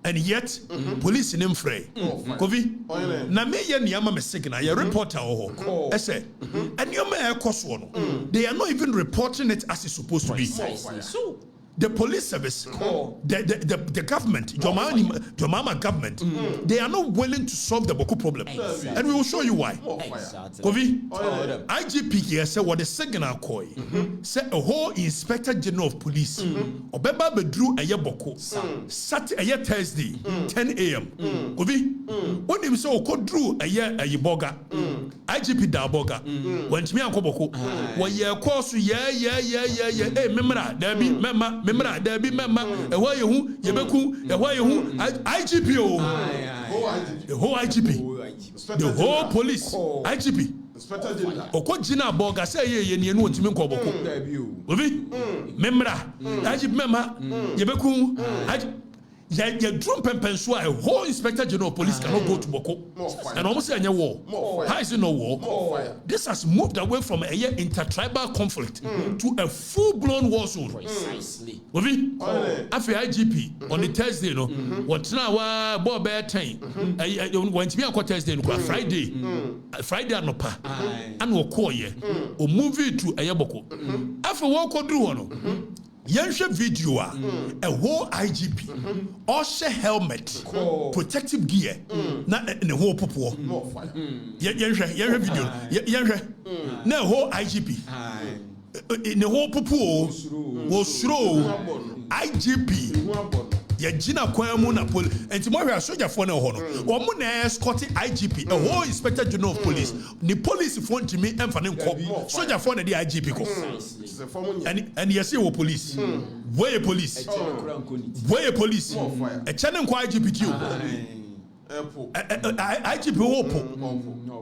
And yet, police in him fray. Kovi, na me ye niyama mesigna, ye reporter I say, and you may cost one. They are not even reporting it as it's supposed to be. The police service, the government, Jomama government, they are not willing to solve the Bawku problem. And we will show you why. Kovi, IGP here said what the signal koi said a whole Inspector General of Police, Obeba Bedru a Bawku, Saturday a Thursday, 10 a.m. Kovi, when him so could drew a year a Yiboga, IGP da Boga, when Timmy and Koboko, when ye course, hey, memra, there be memma. Remember, there be member, a why you, Yebeku, a why you, IGP, the whole IGP, the whole police, IGP. Okojina Boga say ye no ntimi nkoboko. Obi, memra, IGP member, Yebeku, your drum penso a whole Inspector General of Police cannot go to Bawku. And almost say any war. How is it no war? This has moved away from a intertribal conflict to a full-blown war zone. Precisely. After IGP on the Thursday, no, what now? Bob Bear time. When to be on Thursday, Friday and no pa, and we'll call ye or move it to a Bawku. After walk or do one. Yansha video a whole IGP Osha helmet protective gear na the whole popo yansha video yansha na whole IGP in the whole popo was throw IGP Yajina Kwamu na police and tomorrow a soldier for no honor or moon escort IGP a whole Inspector General of Police the police phone to me and for them soldier for the IGP and yes you police where police a channel IGP IGP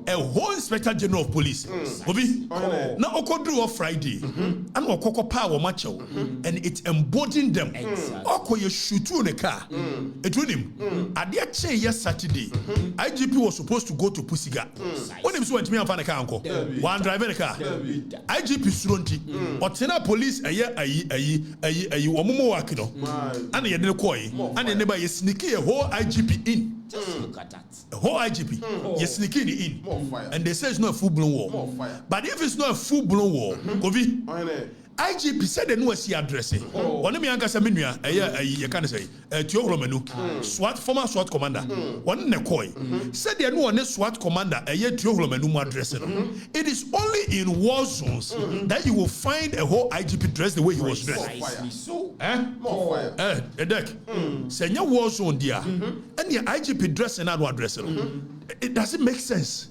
a whole Inspector General of Police now Okodru of Friday and Okoko power macho and it's embodying them Oko you shoot in a car it with him at the chair yes Saturday IGP was supposed to go to Pusiga when him went to me and find a car uncle one driver a car IGP Suronti or Tena police a year Omumo Wakido and the Koi and the neighbor is sneaky a whole IGP in. Just look at that. The whole IGP, you're sneaking in. And they say it's not a full-blown war. But if it's not a full-blown war, Kovi, IGP said they know what he addressing. One me anka Saminua, you can say, Tioromenu, SWAT, former SWAT commander, one Nekoi, said they know one SWAT commander, Tioromenu addressing. It is only in war zones that you will find a whole IGP dressed the way he was dressed. Edek, say your war zone there, and the IGP dressing that one dressing. It doesn't make sense.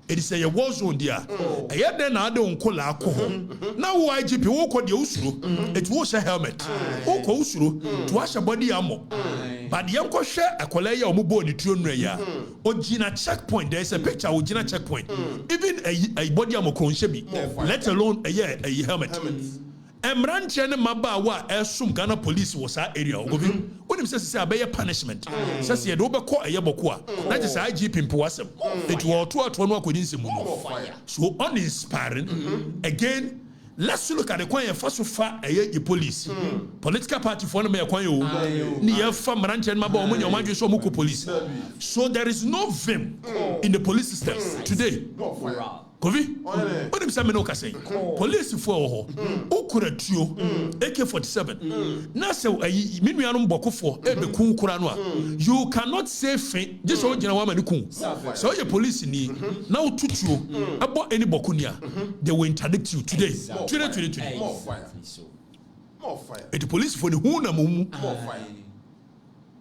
It is a war zone there. A year then I don't call alcohol. Now IGP walk on the Usru, it was a helmet. Oko Usru to wash a body armor. But the uncle share a colleya or mubo in the Tunreya. Or Gina checkpoint, there's a picture of Gina checkpoint. Even a body armor, let alone a helmet. Emranche ne mabawa esum Ghana police was that area. Ogovi. When say abeye punishment. Says ye do be call eye boko a. Na just IGP mpowasem. It was to no akodin semu. So uninspiring. Again, let's look at the kwan first so far the police. Political party for no me kwan yo. Ni ye fa Emranche ne mabawa omo nyamadwe so muko police. So there is no vim in the police system today. Kovi, what do you say? No, say police for ho. Okuratio AK-47. Na say minu anum boko for ebe kun kura no a. You cannot say fin. Just so jena wa mani kun. So your police ni na ututuo abo any boko nia. They will interdict you today. Today. More fire. More fire. The police for the who na mumu. More fire.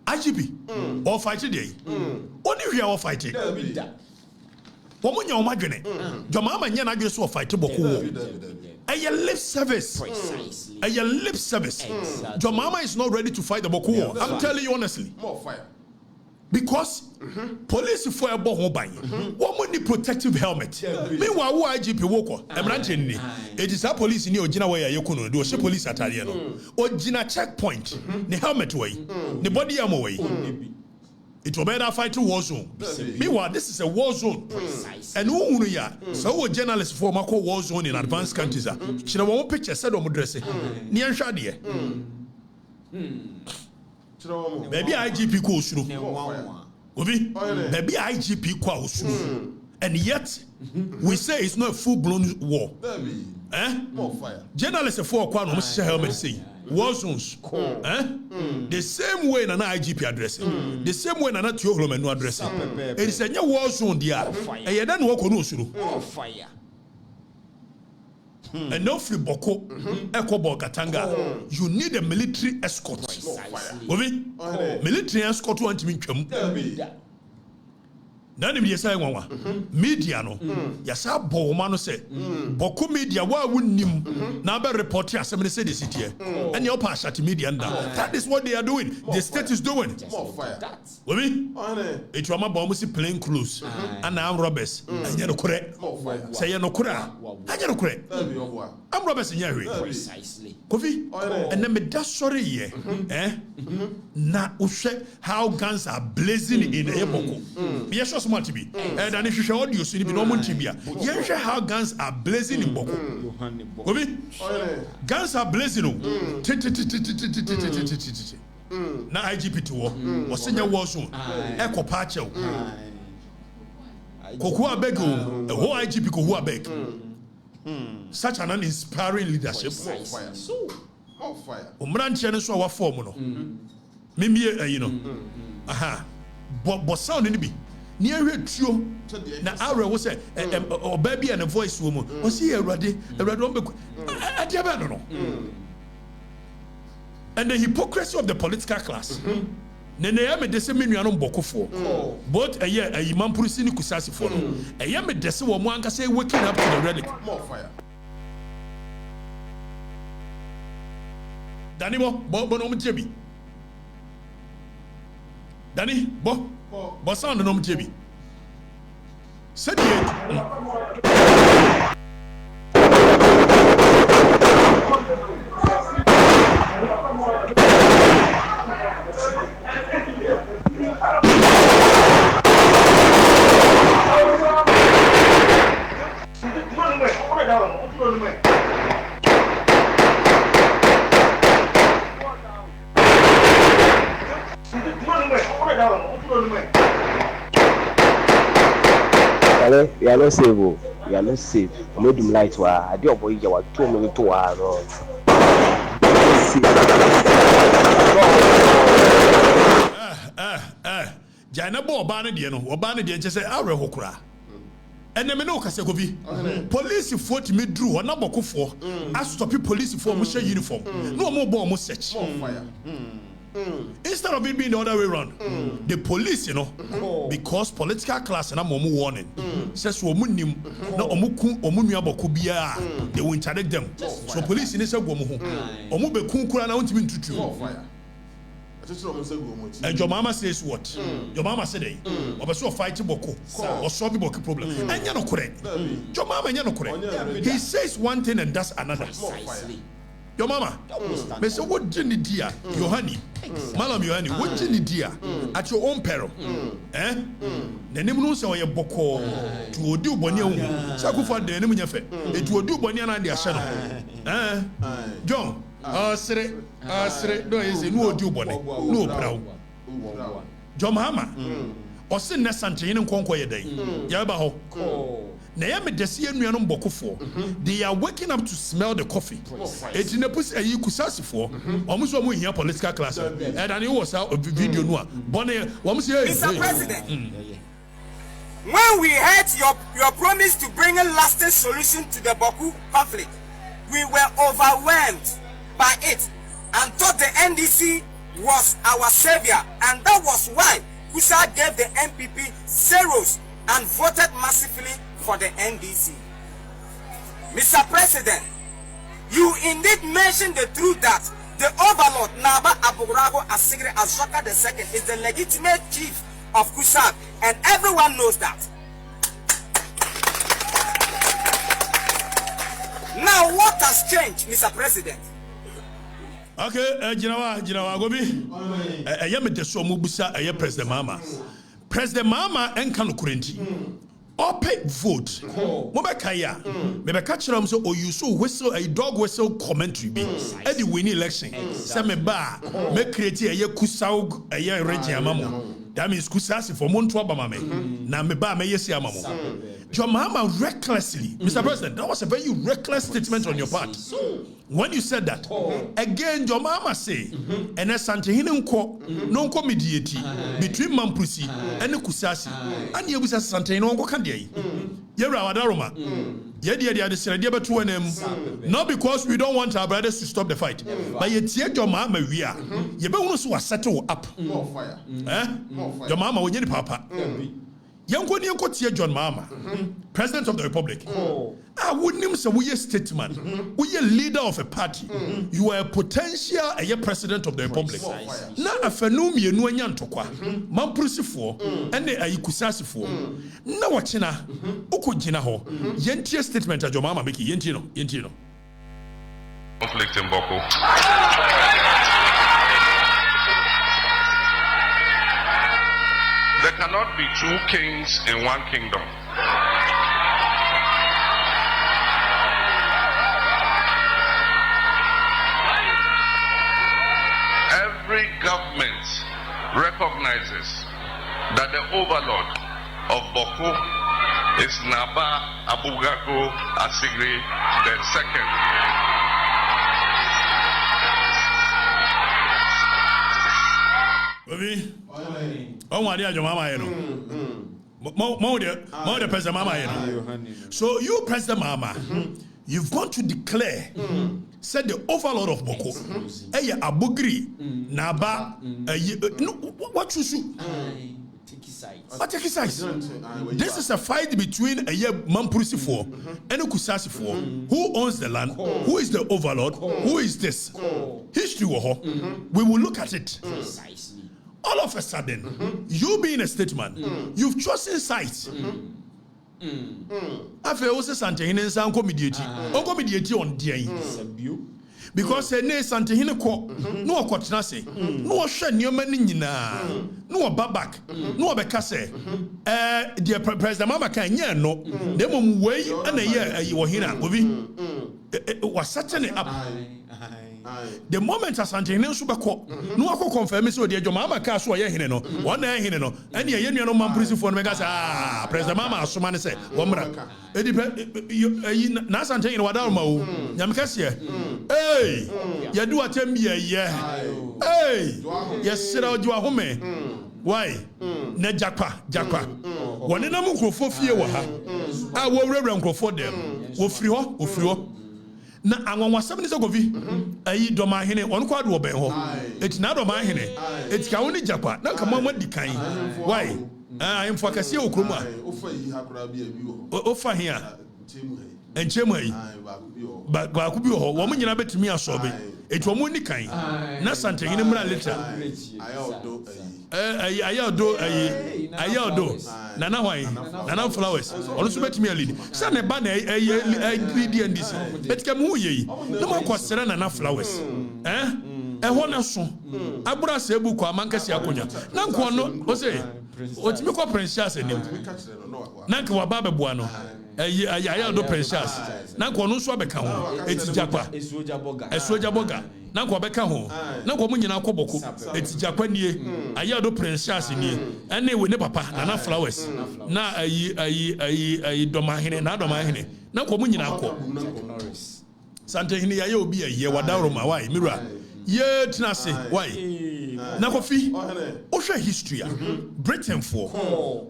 IGP. Or fight today. Only we are fighting. Womunya omadwene jomama nya na adwe so fight boko a lip service a lip service jomama is not ready to fight the boko I'm telling you honestly More fire. because police for abo ho ban womu need protective helmet meanwhile wo IGP woko Emranche ni it is a police ni ogina way ayekuno do she police atare no ogina checkpoint ni helmet way ni body armor way. It will be that fighting war zone. Meanwhile, this is a war zone. And who ya? So journalists for Mako war zone in advanced countries. She don't want picture said on dress. Nian Shadia. Maybe IGP ko usuru. Ovi. Maybe IGP ko usuru. And yet we say it's not a full-blown war. More fire. Journalists for kwa no must helmet say. War zones. The same way na IGP addressing. The same way na Tioholo no addressing. It is a war zone there. And you don't walk on usuru. Fire. And no free boko Ekobo Katanga. You need a military escort. Military escort want to mean Nani mi yesa nwa media no yasa bo ma no say boko media wa wunnim na be report asem ne say the city and your pastor media nda that is what they are doing the state is doing More fire. Wobi it wa ma bo mo si plain clothes and arm robbers anya no kore More fire. say no kore anya no kore arm robbers nya hwe Precisely. Kofi and then me da sorry ye na uhwe how guns are blazing in Eboko yes smart to be and if you show audio so be no mun tibia yes how guns are blazing in Boko Kofi guns are blazing na IGP to war was senior war zone eko pache koku abeg the whole IGP koku abeg such an uninspiring leadership. More fire. Emranche ne so wa form no memie you know but sound ni bi ni ehwe tuo na awre wo say oba bi and voice wo mu o si Awurade on be adia ba no and the hypocrisy of the political class nene ya me dese menuanom bokofo both ayi mampurusi ni kusasi fo no eya me dese wo mu anka say waking up to the relic. More fire. Dani bo no mtiebi Dani bo sound no mtiebi said You are not safe. You are not safe. No dim light wa. Adi obo ije wa 2 minutes wa no. Jana bo oba ne de no. Oba ne de nche say awre hokura. Ene me no kase gobi. Police fought me drew ona bokofo. Stop police for mo share uniform. No mo bo mo search. Fire. Instead of it being the other way around, the police, you know, because political class and I'm warning, says womunim no omunya bokubia, they will interdict them. So police in this go omube kunkura na untimi ntutu. And your mama says what? Your mama said, "Obeso fight boko or solve boko problem." And you're not correct. Your mama, you're not correct. He says one thing and does another. your mama. Me say what did dia? Yohani. Malam Yohani, what did dia? At your own peril. Eh? The name no say oye boko to odu boni hu. Sakufa de name nyafe. E to odu boni na dia hye no. Eh? John, asre do is no odu boni. No prawo. John Mahama. Ose ne sante ne nkonko ye dai. Ya ba ho. Na ya me desi anuanom bokofo. They are waking up to smell the coffee. Eti na pusi ayi kusasifo. Omo so mo hia political class. And then you was out video no. Bone omo say Mr. President. When we heard your promise to bring a lasting solution to the Bawku conflict, we were overwhelmed by it and thought the NDC was our savior, and that was why Kusa gave the MPP zeros and voted massively for the NDC. Mr. President, you indeed mentioned the truth that the overlord Naba Aburago Asigre Azoka II is the legitimate chief of Kusa, and everyone knows that. Now what has changed, Mr. President? Okay, Jinawa Gobi. I am the so mubusa, I am President Mama. President Mama and Kano Kurenti. Open vote. Mobakaya. Maybe catch them so or you so whistle a dog whistle commentary be. Eddie winning election. Some bar make create a kusau a year region mamo. That means kusasi for Montua Bamame. Na me ba me yesi amamo. Your mama recklessly, Mr. President, that was a very reckless statement on your part. When you said that, again, your mama say, and as Santehine no mediati between Mampusi and the Kusasi, and you was a Santehino Candia. Yera Wadaroma. Yedia decided to 2 not because we don't want our brothers to stop the fight, but yet your mama we are. Your bonus was settled up. More fire. Your mama will need papa. Yanko John Mahama, President of the Republic. I wouldn't say we are statesman. We are leader of a party. You are a potential President of the Republic. Na afenum ye no anyantokwa. Mamprusi fo ene ayikusasi fo. Na wachina ukugina ho. Yentie statement John Mahama make yenti no. Conflict in Bawku. There cannot be 2 kings in 1 kingdom. Every government recognizes that the overlord of Bawku is Naba Aburago Asigre II. Baby, oh my dear, your mama, more the President Mama. So you, President Mama, you've gone to declare, said the overlord of Bawku, Abugri, Naba, what you should. But take size. This is a fight between a Mamprusi for and a Kusasi for. Who owns the land? Who is the overlord? Who is this? History, we will look at it. All of a sudden, you being a statesman, you've chosen sides. I feel also Santehine and Sanko mediati on DI. Because a ne Santehine ko no kwatenase no hwe nioma nyina no babak no bekase the President Mama kan nya no demom wei ana ye wo hina obi was setting it up. The moment Santehine nso beko no akọ confirm say the Mama ka so ye hine no one na hine no ene ye nua no Mamprusi fo no mega say President Mama asoma ne say wo mra na Santehine wadal ma o nyam kase hey ya do atem ye hey yes sira oju ahome why na jakwa woni na mu krofo fie wo ha a wo wrewra krofo dem wo firi ho na anwanwasam ne zagovi ayi doma hene won kwa do oben ho etina doma hene etika woni jakwa na kama ma dikan why am focus ye okroma ofa yi hakura bi abi ho ofa hia enchemu ayi Bawku bi ho wo nyina betumi aso be Etuomo ni kan. Na santehene mra later. Ayodo Nana hwan Nana Flowers ono so betimi alidi say ne ba na lead NDC betika mu ye na makosere Nana Flowers ho na so abura se ebu kwa mankasi akonya na nko no o say otimi ko Precious enim na nka wa ba beboa no Ayodo Precious na nko no so abeka ho etijapa esuoja boga na nko beka ho na nko munyina akoboko etijapa nie Ayodo Precious nie ene we ne papa Nana Flowers na ayi domahene na domahene na nko munyina akọ santehene ya obi ye wadawro ma why mirua ye tinase why na kofi ohwe history Britain for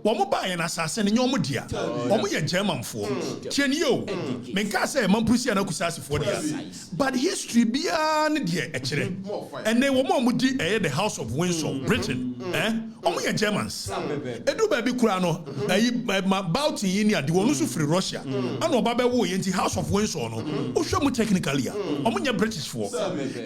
wo mo ba ye na asase ne nyom dia wo mo ye German for tieni yo menka say mampusi na kusase for dia but history bia ne dia e kire ene wo mo di the House of Windsor Britain wo mo ye Germans edu ba bi kura no ayi about yin ni ade wo no so free Russia ana oba be wo ye nti House of Windsor no ohwe mo technically wo mo ye British for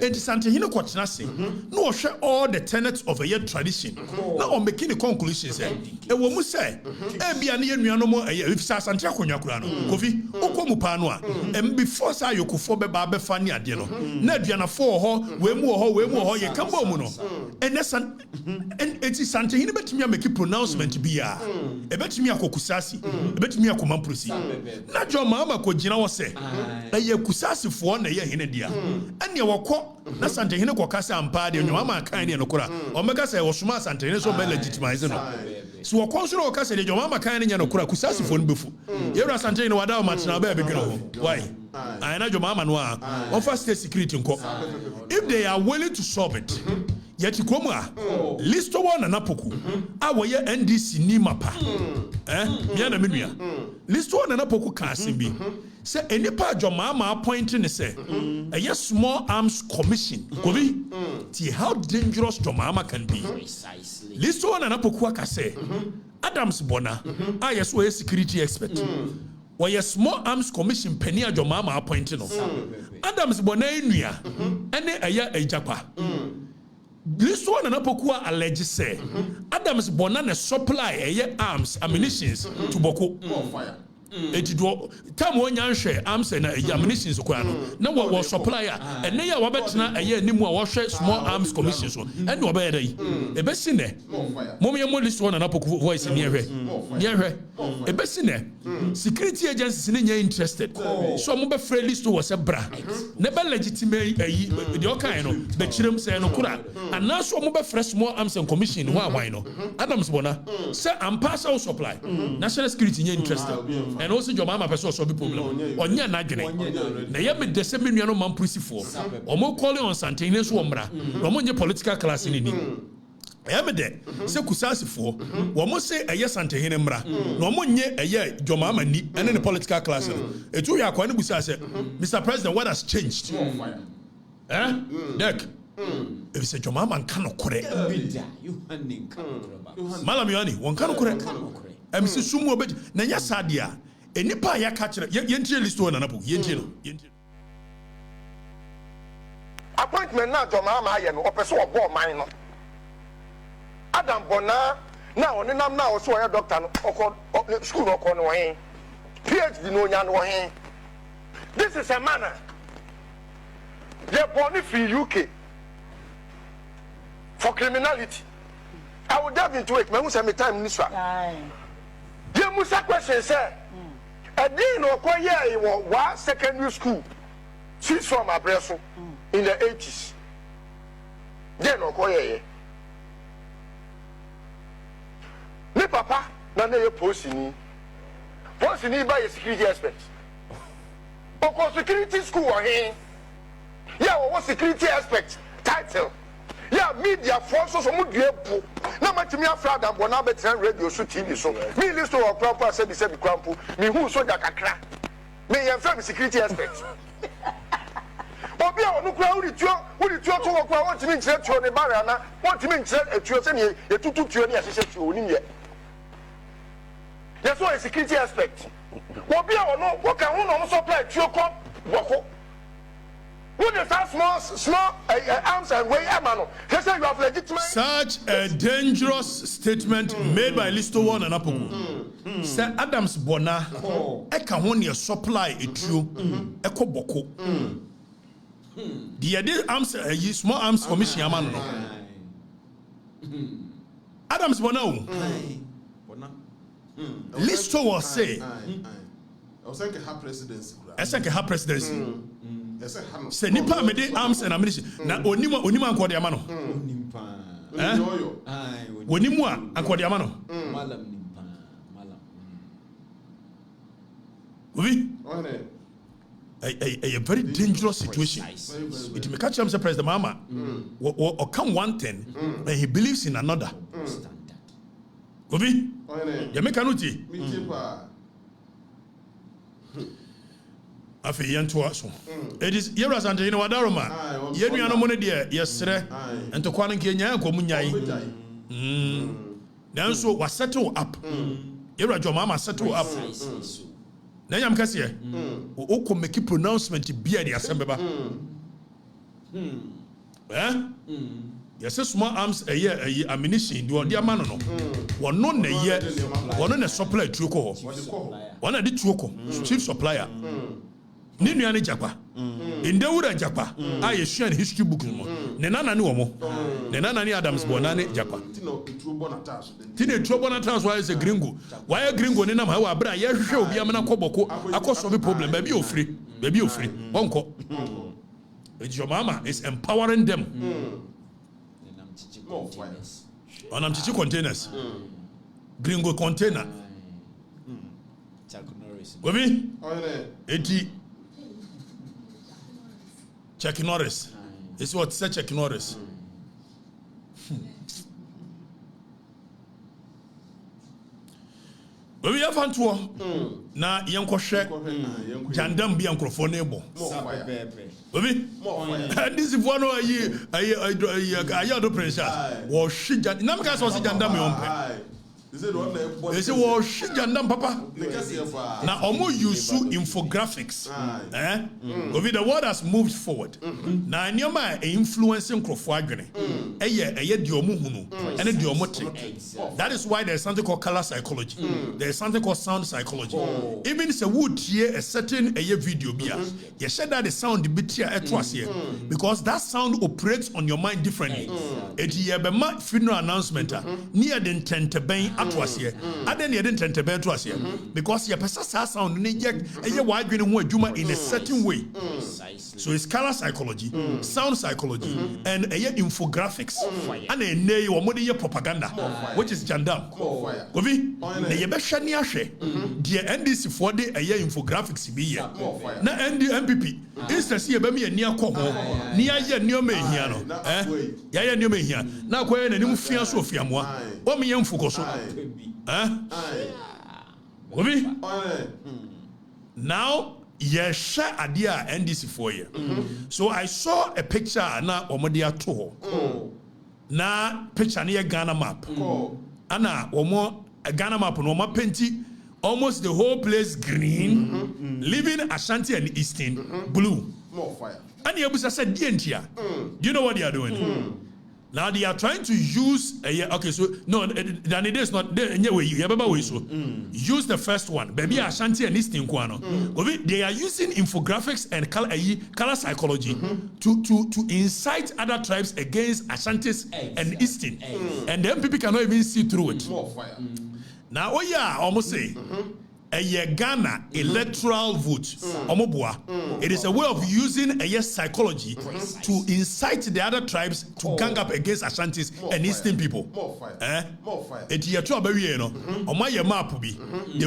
enti sante hino kwatena se no ohwe all the tenets of a year tradition na o making the conclusions e wo mu say e bia ne yenuano mo if sasante akonwa kura no kofi okomu pa no a before say yokofo be ba be fa ne ade no na aduana fo ho we mu ho ye kamba mu no enesan enti sante hine betimi make pronouncement bia e betimi akokusasi e betimi akomamprosi na jo mama ko gina wo se ye kusasi fo na ye hine dia ene wokọ na sante hine ko kasa ampa de nwa ma kan ne no kura o meka say wo suma sante hine so be legitimize no so wo konso no kasa de nwa ma kan ne no kura kusasi fo no befu ye ra sante hine wada o matena ba begino ho why na jo mama no a offer state security nko if they are willing to solve it yet komu a listo one na poku a wo ye NDC ni mapa bia na menua listo one na poku ka asembi say enipa jomama appointing ne say a small arms commission gobi ti how dangerous jomama can be precisely listo one na poku aka say Adams Bona yes we security expert why a small arms commission penny a jomama appointing no Adams Bona enua ene aya ejapa this one na poku allege say Adams Bona na supply arms ammunitions to Bawku fire etido time won yanhwe arms and ammunitions ko ano na wo supplier ene ya wabetena animu a wo hwe small arms commission so ene wo be dai e be sine mom ye mo list one na poku voice ne hwe e be sine security agencies ne nya interested so mo be free list wo se bra ne be legitimate the okan no be kirem say no kura and now so mo be free small arms and commission ho awan no Adams Bona say ampasa wo supply national security nya interested and also your mama person so be problem onya na dwene na ye me de se menua no mamprisi for omo calling on santene so omra omo nye political class ni me de se kusasi for omo se eye santene mra na omo nye eye your mama ni ene ne political class etu ya kwa ne busa se Mr. President, what has changed Dek if se your mama kan okore malam yani won kan okore MC sumu obedi na nya sadia enipa ya ka kire yentie list one na po yentie no appointment na to mama aye no opeso obo man no Adam Bona na onenam na oso ya doctor no okọ school okọ no hen PhD no nya no hen this is a man they born in UK for criminality. I will delve into it. Me who say me time ni swa. You musa question say a day no ko ye wa secondary school she's from Abreso in the 80s. Then no ko ye me papa na na ye post ni by a security expert. Oko security school wa here. Yeah, what security expert title. Yeah, media forces so mu diepo na matimi afra dan bona betre radio so TV so me list to proper say be krampo me hu so da kakra me ye frame security expert obi a onu kura uri tuo to wo kura won timi nkire tuo ne bare na won timi nkire etuo se ne ye tutu tuo ne yahye tuo onim ye yes so a security expert obi a onu wo kan hu no supply tuo ko Bawku Who the small arms and way amano? He said you have legitimate. Such a dangerous statement made by Listo One and Apoku. Sir Adams Bona, Eka Honia supply a true Eko Bawku. The idea arms small arms commission amano. Adams Bona. Listo was say. I was saying her presidency. I said her presidency. Say nipa me de arms and ammunition. Na onima anko de amano. Onimu anko de amano. Malam nimpa. Malam. Obi. A very dangerous situation. It may catch him say President Mama or come one thing and he believes in another. Obi. Ya make anuti. Afi yento aso it is yera sante you know wadaroma yenu ano mo ne de yesre ento kwa nke nya ko munyai nanso wa settle up yera jo mama settle up na nyam kase o ko make pronouncement bia de asembeba yes small arms a ammunition do the amano no wono na ye wono na supply truko wono de truko chief supplier ni nuane japa ndewura japa aye sua ne history book no ne nana ne wo mo ne nana ne Adams Bonane japa tine trouble trans why is a gringo why a gringo ne na ma wa bra ye hwehwe obi amana koboko akosolve problem ba bi ofri wonko your mama is empowering them on chichi containers gringo container Obi eti Chuck Norris. It's what said Chuck Norris. We have found to na yanko shek jandam bi ankrofo nebo. Obi this is one ayi do pressure. Wo shi jandam ka so jandam yompe. They say, well, jandam papa. Now, omo use infographics. Over the world has moved forward. Now, nyoma influencing crofwagene. Diomu hunu. And diomotic. That is why there's something called color psychology. There's something called sound psychology. Even if a wood here a certain video bia, you share that the sound bit here because that sound operates on your mind differently. It ye be ma funeral announcement near the tentebeng atwas here. Aden ye den tentebeng atwas here because your pesa sound ne ye wide green ho adwuma in a certain way. So it's color psychology, sound psychology, and infographics. And a nay or modi propaganda, which is jandam. Ovi, ne ye be shani ashe. The NDC for the infographics be here. Na MPP. Instance ye be me near ko ho. Near ye nyome hia no. Ya ye nyome hia. Na ko ye na nim fia so fia mo. O me yem focus. Ovi. Now yes, idea NDC for you. So I saw a picture na omodia to. Na picture near Ghana map. Ana omo Ghana map no ma penti almost the whole place green, leaving Ashanti and Eastern blue. More fire. And the Abusa said, do you know what they are doing? Now they are trying to use okay, so no, then it is not use the first one. Baby Ashanti and Eastern Kwano. They are using infographics and color psychology to incite other tribes against Ashantis and Eastern. And then people cannot even see through it. More fire. Now, almost say a Ghana electoral vote. It is a way of using psychology to incite the other tribes to gang up against Ashantis and Eastern people. More fire. More fire. The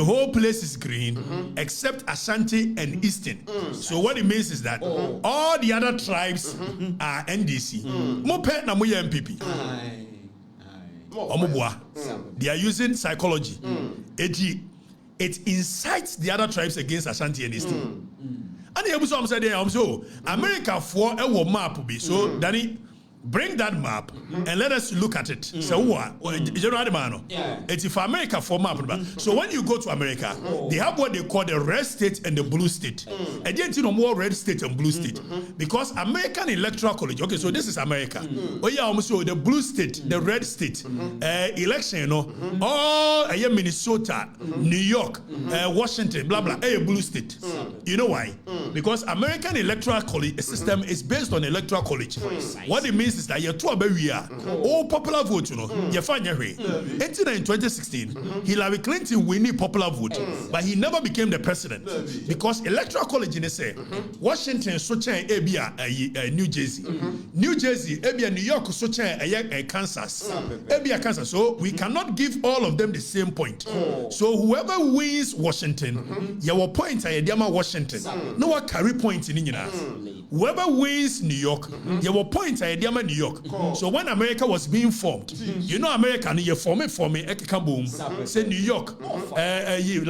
whole place is green except Ashanti and Eastern. So what it means is that all the other tribes are NDC. Mope na moye MPP. They are using psychology. It incites the other tribes against Ashanti and Eastern. And the Abu said, America for a map be so Danny Bring that map and let us look at it. So what? It's for America for map. So when you go to America, they have what they call the red state and the blue state. And yet you know more red state and blue state because American Electoral College. Okay, so this is America. Oh yeah, almost the blue state, the red state. Election, you know, all Minnesota, New York, Washington, blah blah. Blue state. You know why? Because American Electoral College system is based on Electoral College. What it means is that you're too all popular vote, you know, you find your way. In 2016, Hillary Clinton winning popular vote, but he never became the president because Electoral College in say Washington, Socha, Abia, New Jersey, New Jersey, Abia, New York, Socha, Kansas, Abia, Kansas. So we cannot give all of them the same point. So whoever wins Washington, your point I Washington, no one carry points in India. Whoever wins New York, your point I New York. So when America was being formed, you know America, you form it, boom. Say New York, you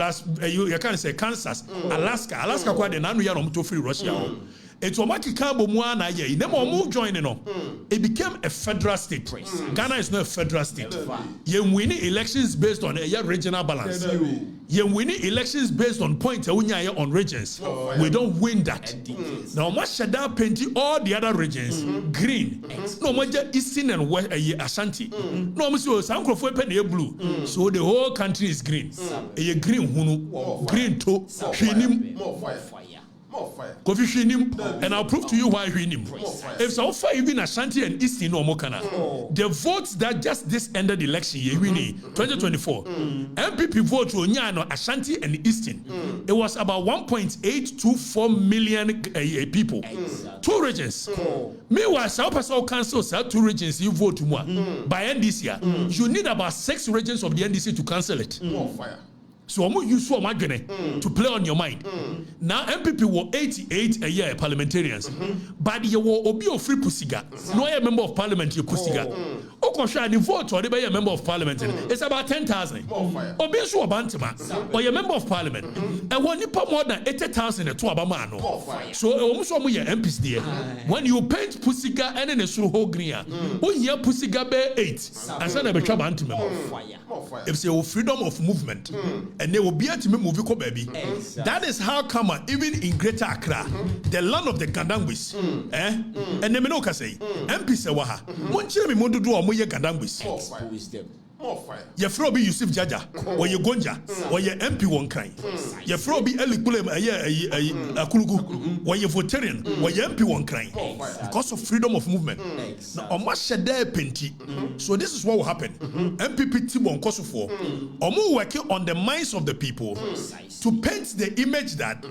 can say Kansas, Alaska, quite the non to free Russia. It's joining it became a federal state. Ghana is not a federal state. You win elections based on a regional balance. You win elections based on points on regions. We don't win that. Now, much shada painting all the other regions green. No much eastern and west Ashanti. No much blue. So the whole country is green. A green green to and I'll prove to you why we him. If so far even Ashanti and Eastern or Mokana, the votes that just this ended election year 2024, MPP vote to Nyano, Ashanti and Eastern. It was about 1.824 million people. Two regions. Meanwhile, South Pacific Council said 2 regions you vote to one. By NDC, you need about 6 regions of the NDC to cancel it. So I'm use so much to play on your mind. Now MPP were 88 a year parliamentarians, but you were Obio free pussiga. No a member of parliament you pussiga. Okosha the vote or a member of parliament. It's about 10,000. Obio so bantama or a member of parliament. And when you put more than 80,000 to Abamano. So almost some your MPs there. When you paint pussiga and then a whole green, when you pussiga bear 8 and send a betrayal anthem. If say freedom of movement. And they will be able to make movie baby. That is how come even in Greater Accra, the land of the Gandangwis, and the Menoka say, MP Sawaha, won't you be more to do a Moya Gandangwis? Your Frobi Yusuf Jaja, or your Gonja, or your MP one kind. Your Frobi Elikulem a Kulugu, or your Votarian, or your MP one kind. Because of freedom of movement. Now, on much there penti. So this is what will happen. MPP Timon Kosovo, or more working on the minds of the people to paint the image that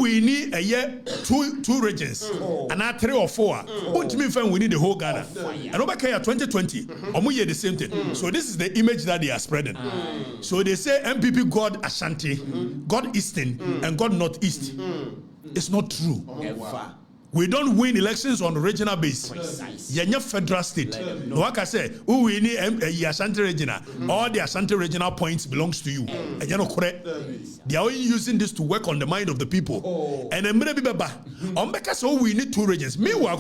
we need a year 2 regions, and not 3 or 4. Won't me find we need the whole Ghana. And over here 2020, or more the same thing. So this is the image that they are spreading. So they say MPP God Ashanti, God Eastern, and God Northeast. It's not true. We don't win elections on regional basis. You're federal state. No, like I say, we need Ashanti regional. All the Ashanti regional points belongs to you. And you're not correct. They are only using this to work on the mind of the people. And then maybe because we need 2 regions. Meanwhile,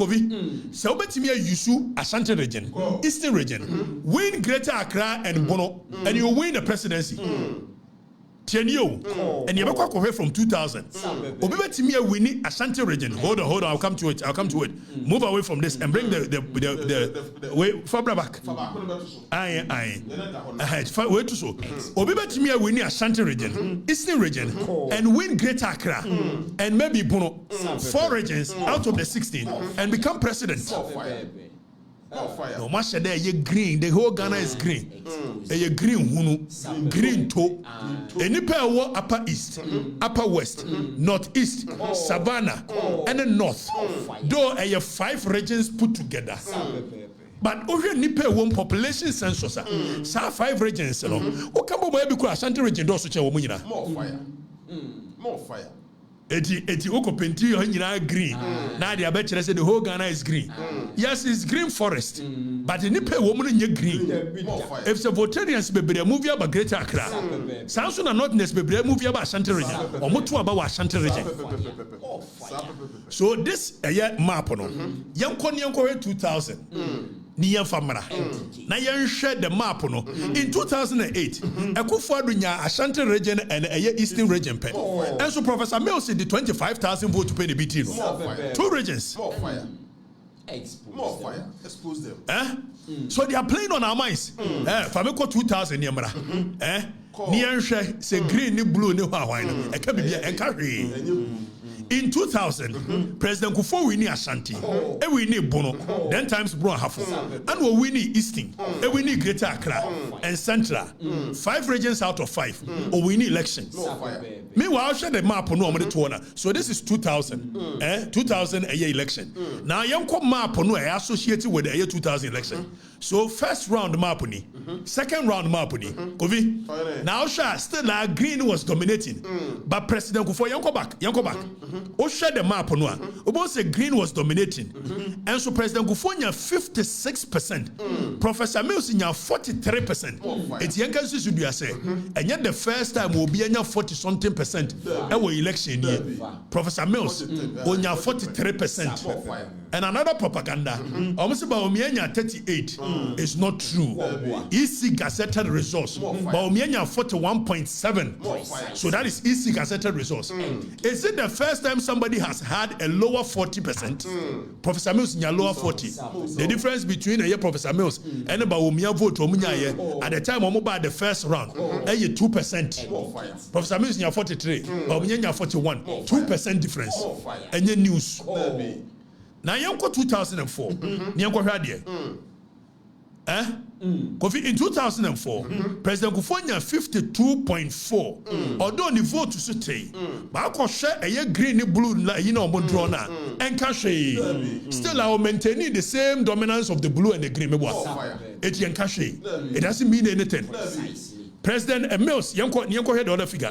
so bet me Yusu Ashanti region, Eastern region, win Greater Accra and Bono, and you win the presidency. Tenio, and you back away from 2000. Obibetimi we need Ashanti region. Hold on, I'll come to it. Move away from this and bring the way Fabra back. Wait to so. Obibetimi we need Ashanti region, Eastern region, and win Greater Accra, and maybe Bono 4 regions out of the 16 and become president. No matter there, you green. The whole Ghana is green. A green hunu, green toe. Any pair upper east, upper west, northeast, savannah, and the north. Though a 5 regions put together. But over nipe one population census, 5 regions. No, o kamo boy because Ashanti region does such a woman. More fire. Eti oko penti yo nyina green. Na dia be kire say the whole Ghana is green. Yes, it's green forest. But the nipa wo mu no green. If the Votarians bebre move about Greater Accra. Samson and Northness bebre move about Ashanti region. Or moto about Ashanti region. So this map no. Yanko 2000. Ni famra na yen share the map no in 2008 Akufo-Addo nya Ashanti region and Eastern region pe and so Professor Mills said the 25,000 vote to pay the BT no 2 regions more fire expose them so they are playing on our minds fameko 2000 yemra ni yen share say green ni blue ni hwan no e ka bibia en ka hwe. In 2000, President Kufuor winning Ashanti, e winning Bono, then times Bro Hafo, and we winning Eastern, e winning Greater Accra and Central. 5 regions out of 5, or winning elections. Meanwhile, I'll share the map on no so this is 2000, 2000 a year election. Now, young map on associated with the year 2000 election. So first round map ni, second round map ni. Kovi. Now still green was dominating, but President Kufuor yanko back. O share the map no. Obo say green was dominating, and so President Kufuor nya 56%, Professor Mills nya 43%. It's yanka should be say, and yet the first time will be nya 40-something% our election year. Professor Mills nya 43%, and another propaganda. Almost about nya 38. It's not true. EC gazetted resource. Baumia 41.7. So that is EC gazetted resource. Is it the first time somebody has had a lower 40%? Professor Mills in lower 40. The difference between a Professor Mills and Baumia vote at the time of the first round, 2%. Professor Mills in 43. Baumia 41. 2% difference. And your news. Now you 2004. Nyanko Hadier. Kofi in 2004, President Kufuor 52.4. Although the vote to say, but I share a green blue, Mondrona, and Cache. Still, I will maintain the same dominance of the blue and the green. It doesn't mean anything. President Mills, Yanko had other figure.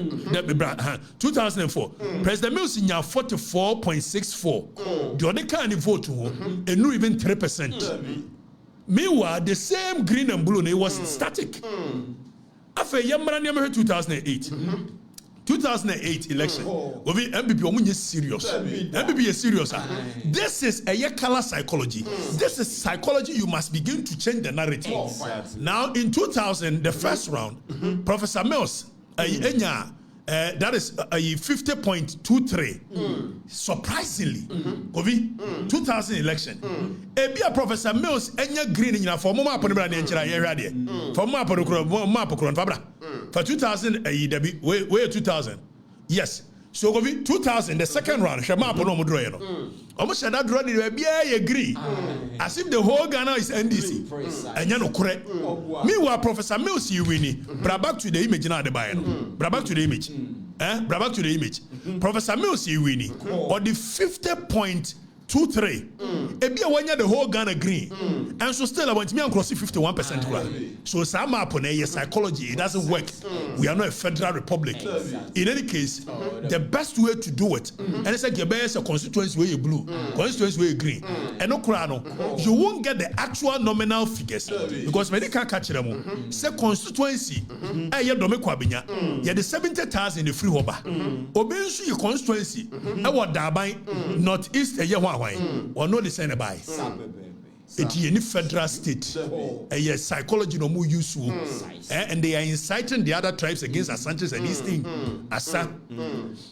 2004, President Mills in 44.64. The other kind of vote, and no even 3%. Meanwhile, the same green and blue, it was static. After 2008. 2008 election. MPP is serious. MPP is serious. This is a color psychology. This is psychology. You must begin to change the narrative. Now, in 2000, the first round, Professor Mills, that is 50.23. Surprisingly, 2000 election. Ebia Professor Mills enya green in for mama ponebra na enchira ye hwade. For mama ponokro fabra. For 2000 way 2000. Yes. So 2000 the second round shema pono mo draw no. Almost that draw the bia agree. As if the whole Ghana is NDC. Enya no kore. Meanwhile Professor Mills you win. Bra back to the image na the buy no. Bra back to the image. Bra back to the image. Professor Mills you win. Or the 50.23. Ebia wanya the whole Ghana green. And so still I want me and cross 51%. So some up on a psychology, it doesn't work. We are not a federal republic. In any case, the best way to do it, and it's like your best constituency where you blue, constituency where you green. And no crano, you won't get the actual nominal figures because when they can't catch them, say constituency, you the 70,000 in the free hoba. Obeying your constituency, I want Dabai, northeast a year or no the by. It's any federal state. A psychology no more useful. And they are inciting the other tribes against Ashanti and Eastern.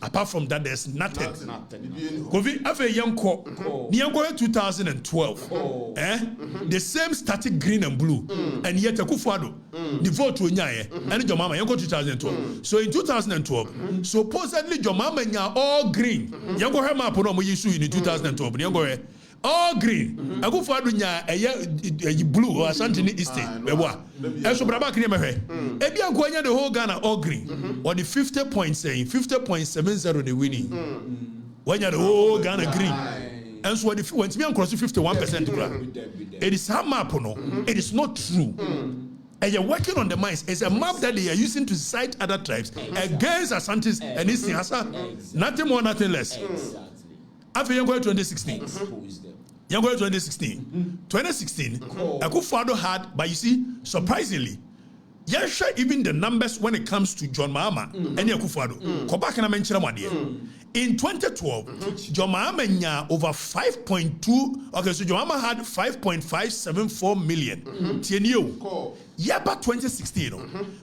Apart from that, there's nothing. Kofi after Yanko 2012. The same static green and blue. And yet Akufo-Addo the vote to Nyaye and your mama Yanko 2012. So in 2012, supposedly your mama nya all green. Yanko have map no more issue in 2012. Yanko all green. Akufo-Addo nya a blue or Ashanti Eastern. And so Brabak never heard. Ebia Gwanya the whole Ghana all green. Or the 50.70 the winning. When you're the whole Ghana green. And so when me cross 51%, it is a map no. It is not true. And you're working on the mines. It's a map that they are using to cite other tribes against Asantes and Eastern Asa. Nothing more, nothing less. After you go to 2016. You go to 2016. 2016, Akufo-Addo had, but you see, surprisingly, even the numbers when it comes to John Mahama and Akufo-Addo. Go back and I mention one here. In 2012, John Mahama had over 5.2. Okay, so John Mahama had 5.574 million. Yeah, but 2016,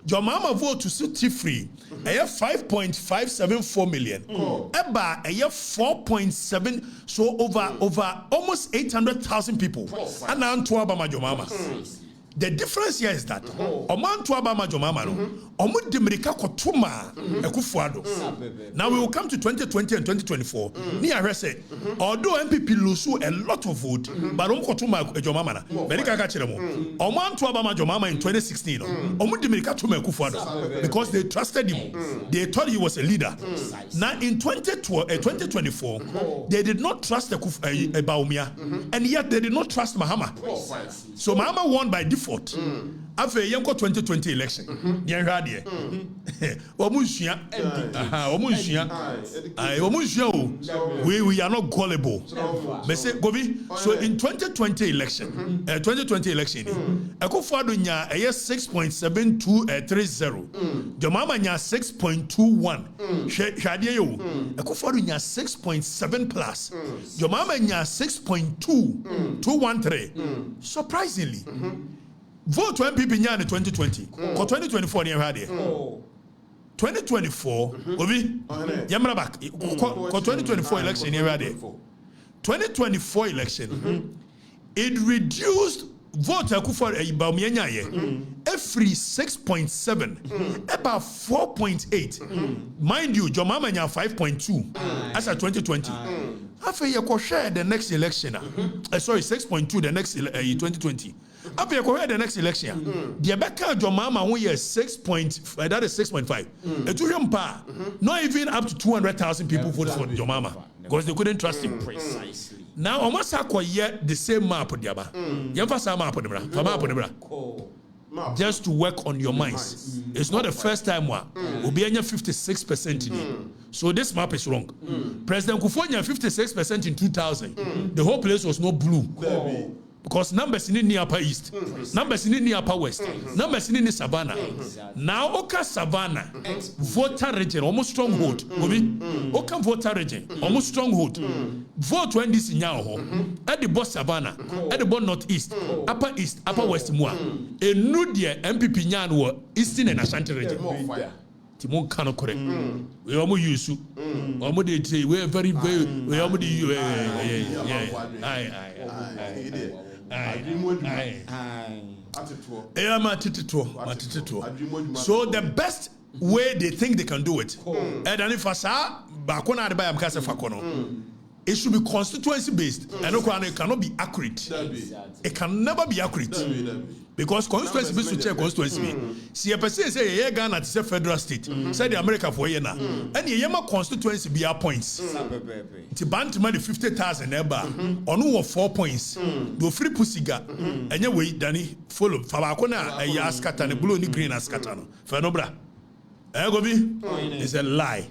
John Mahama vote to sit free. I have 5.574 million. Eba, I have 4.7. So over almost 800,000 people. And now to Obama John Mahama. The difference here is that Oman to Obama John Mahama. Omu Demerika Kotuma Akufo-Addo. Now we will come to 2020 and 2024. Near said, although MPP lose a lot of vote, but Kotuma Jomama, Merika Kachiramo, Oman to Obama Jomama in 2016, Omu Demerika Tuma Akufo-Addo, because they trusted him. They thought he was a leader. Now in 2024, they did not trust Baumia, and yet they did not trust Mahama. So Mahama won by default. After a 2020 election, we are not gullible. So in 2020 election, Akufo-Addo nya 6.7230. Jomama nya 6.21. Shadiye yo. Akufo-Addo nya 6.7 plus. Jomama nya 6.213. Surprisingly. Vote to MPP in 2020. For 2024, near here. 2024, Obi, Yamra back. For 2024 election, near here. 2024 election, it reduced vote Akufo-Addo every 6.7, about 4.8. Mind you, Jomama nya 5.2 as at 2020. After you share the next election, sorry, 6.2 the next 2020. After you the next election, the Rebecca Jomama who is 6.5, that is 6.5. Not even up to 200,000 people voted for Jomama because they couldn't trust him. Precisely. Now, almost acquire the same map on the just to work on your minds. It's not the first time we'll be 56% in it. So this map is wrong. President Kufuor 56% in 2000. The whole place was not blue. Because numbers in the upper east, numbers in the upper west, numbers in the savannah. Now Oka savannah, voter region, almost stronghold. Oka voter region, almost stronghold. Vote when this in Yaho, at the boss savannah, at the bon northeast, upper west more. A new dear MPP Nyan were eastern and Ashanti region. Timon cannot correct. We almost use you. Almost we are very, we almost So the best way they think they can do it, it should be constituency based, and it cannot be accurate. It can never be accurate. Because constituency based to check constituency. See a person say a Ghana is a federal state. Say the America for Yena. And Yema constituency be our points. To ban to money 50,000 eba. On who 4 points. Do free pussiga. And you wait, Danny, follow. Fabakona a yaskatan, a blue and green askatano. Fenobra. It's a lie.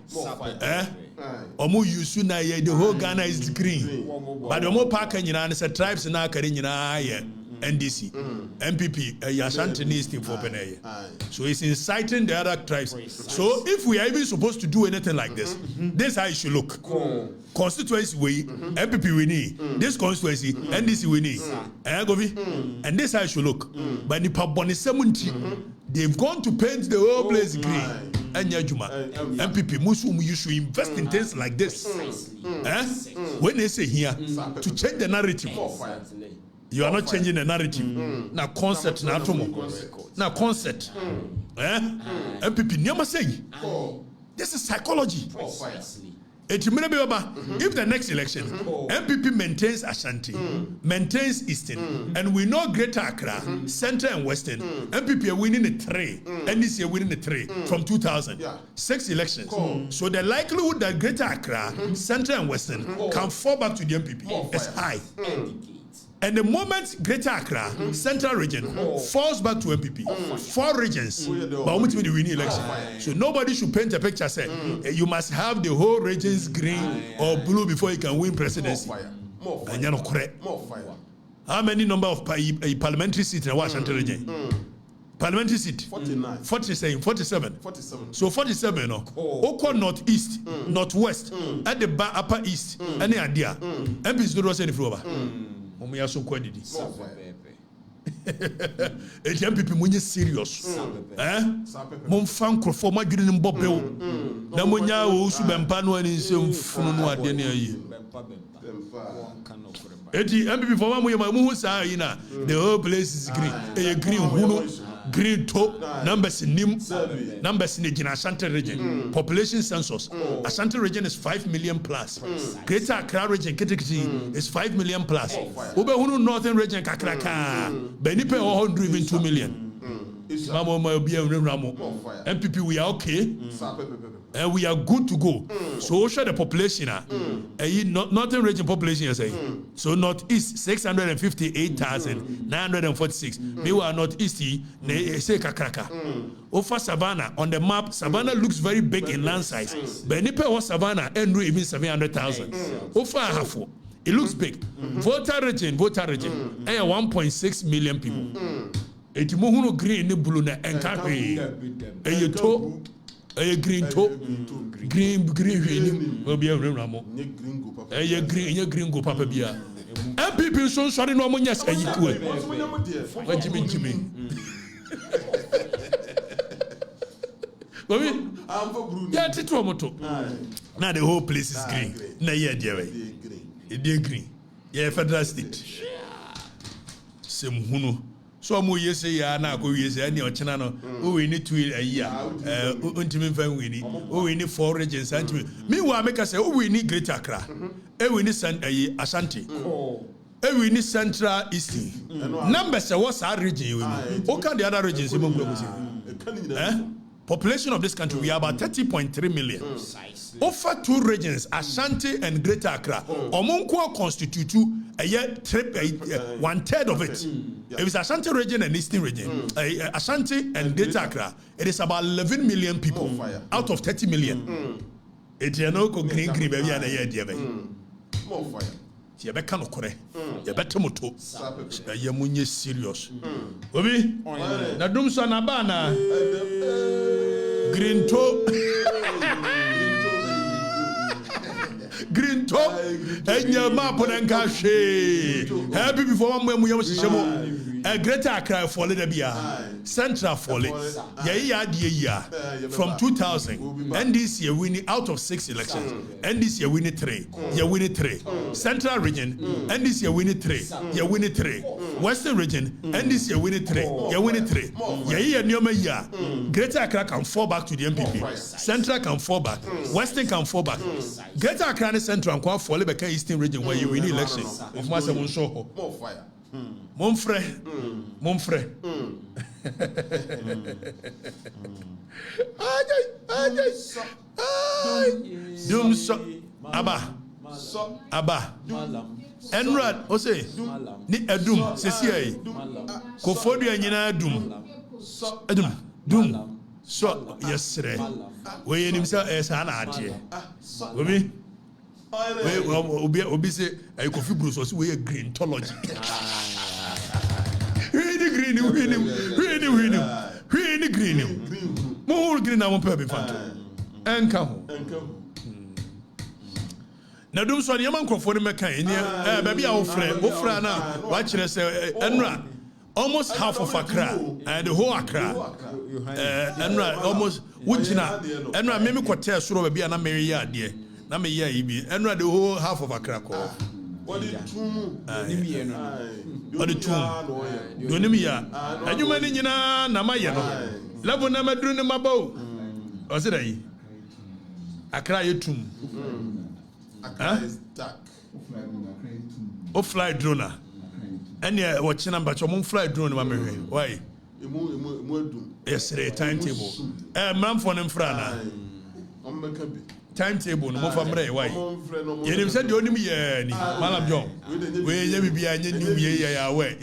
Omo yusu na ye the whole Ghana is green. But the more park and it's a tribes na karinina NDC, MPP, Ashanti needs for Penay. So it's inciting the other tribes. So if we are even supposed to do anything like this, this is how it should look. Constituency we, MPP we need. This constituency, NDC we need. And this is how it should look. But the Paboni 70, they've gone to paint the whole place green. And Yajuma, MPP, Muslim, you should invest in things like this. When they say here, to change the narrative. You are not changing the narrative. Now concept na atomo. Now concept. MPP nyama say. This is psychology. If the next election, MPP maintains Ashanti, maintains Eastern, and we know Greater Accra, Central and Western, MPP are winning the 3, NDC are winning the 3 from 2000. 6 elections. So the likelihood that Greater Accra, Central and Western can fall back to the MPP is high. And the moment Greater Accra, Central Region, falls back to MPP, 4 regions, but only the winning election. So nobody should paint a picture say you must have the whole regions green or blue before you can win presidency. And you're not correct. How many number of parliamentary seats in Washington region? Parliamentary seat 49, 47. So 47 no. Oko northeast, northwest, at the upper east, any idea. MPs don't say anything over. We are so quantity. It's MPP munye serious. Mon fan for my green in Bobel. Namunya who bempano and is funu at the near Eti MPP for one way say the whole place is green. A green huno, green top, numbers in Nim, numbers in the Ashanti region. Population census. Ashanti region is 5 million plus. Greater Accra region is 5 million plus. Ube huno northern region Kakraka. Benipe 100 even 2 million. MPP we are okay. And we are good to go. So show the population. Northern region population is so northeast 658,946. Meanwhile northeast say Kakraka. Over Savannah on the map, Savannah looks very big in land size. But Nipe was Savannah and even 700,000. Over Hafo. It looks big. Voter region, 1.6 million people. Eti mohunu green ni blue na enkape. Eye to eye green to green hwini obi awura mo. Eye green go papa bia. MPP so sorry no mo nyas ayi ku. Wajimi. Baby, yeah, tito moto. Now the whole place is green. Na here there way. It dey green. Yeah, federal state. Sem hunu. So mo yese ya na ko yese ani ochena no o we need 2 a year untimi fan we ni o we need 4 regions antimi me wa make say o we need Greater Accra e we need Ashanti e we need Central East numbers what's our region we o can the other regions mo go population of this country we are about 30.3 million. Over 2 regions, Ashanti and Greater Accra, Omonko constitute a year trip 1/3 of it. If it's Ashanti region and Eastern region, Ashanti and Greater Accra, it is about 11 million people out of 30 million. It's no green baby and a year dear. More fire. You better no correct. You better moto. You munye serious. Obi, na dumso na bana. Green toe. Green top, and your map on Kashi. Happy before one when we have a Greater Accra for Libya, Central for it. From 2000, and this year winning out of 6 elections, and this year winning 3. You winning 3. Central region, and this year winning 3. You winning 3. Western region, and this year winning 3. You winning 3. Greater Accra can fall back to the MPP. Central can fall back. Western can fall back. Greater Accra and Central and quite fall back Eastern region where you win election. Of Master Monsho. More fire. Monfre. Dumso. Abba. Enrad, Ose. Ni Edum, Cecilia. Kofodu and Yina Edum. Dum. So, yesterday. Where you himself as an idea. Women. Obi say I coffee Bruce was we green tology. Really green. More green I won't pay fan. And come. Now do so the man for the mechanic. Baby I offer now. Watch say Enra. Almost half of Accra and the whole Accra. Enra almost Wujina. Enra maybe quarter sure baby and Mary yard dear. Na me year ibi enra the whole half of Accra ko what the tomb what the tomb do ni me ya adwuma ni nyina na maye no level na maduru ni mabo o se dai Accra ye tomb Accra is dark o fly drone and ya watch number cho mo fly drone ma me why emu adum yes the timetable man for nem fra na timetable no mo famre why yenim said the only year ni Malam John we ye bibia nye new year ya we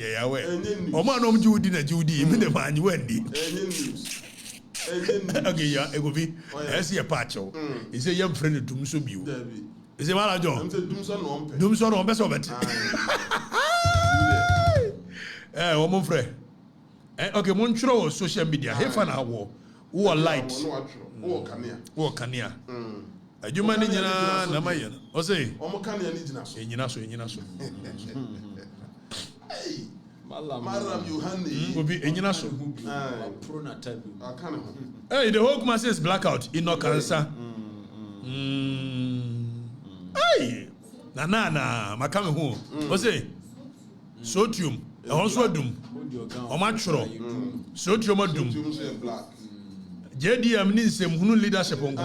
omo anom judi na judi me de man wendi okay ya e go be ese ye pacho e say yam friend dumso biu e say Malam John dumso no be so bet omo frɛ okay mo ntwero social media hefa na wo light wo kanea adwuma ni nyina na maye no o say omo kanea ni gyina so enyina so hey Maram Yohane obi enyina so pro na tabu akane ho hey the whole class is blackout ino cancer hey na makame ho o say sodium e won so adum o ma tworo sodium adum JDM ni nsem hunu leadership onko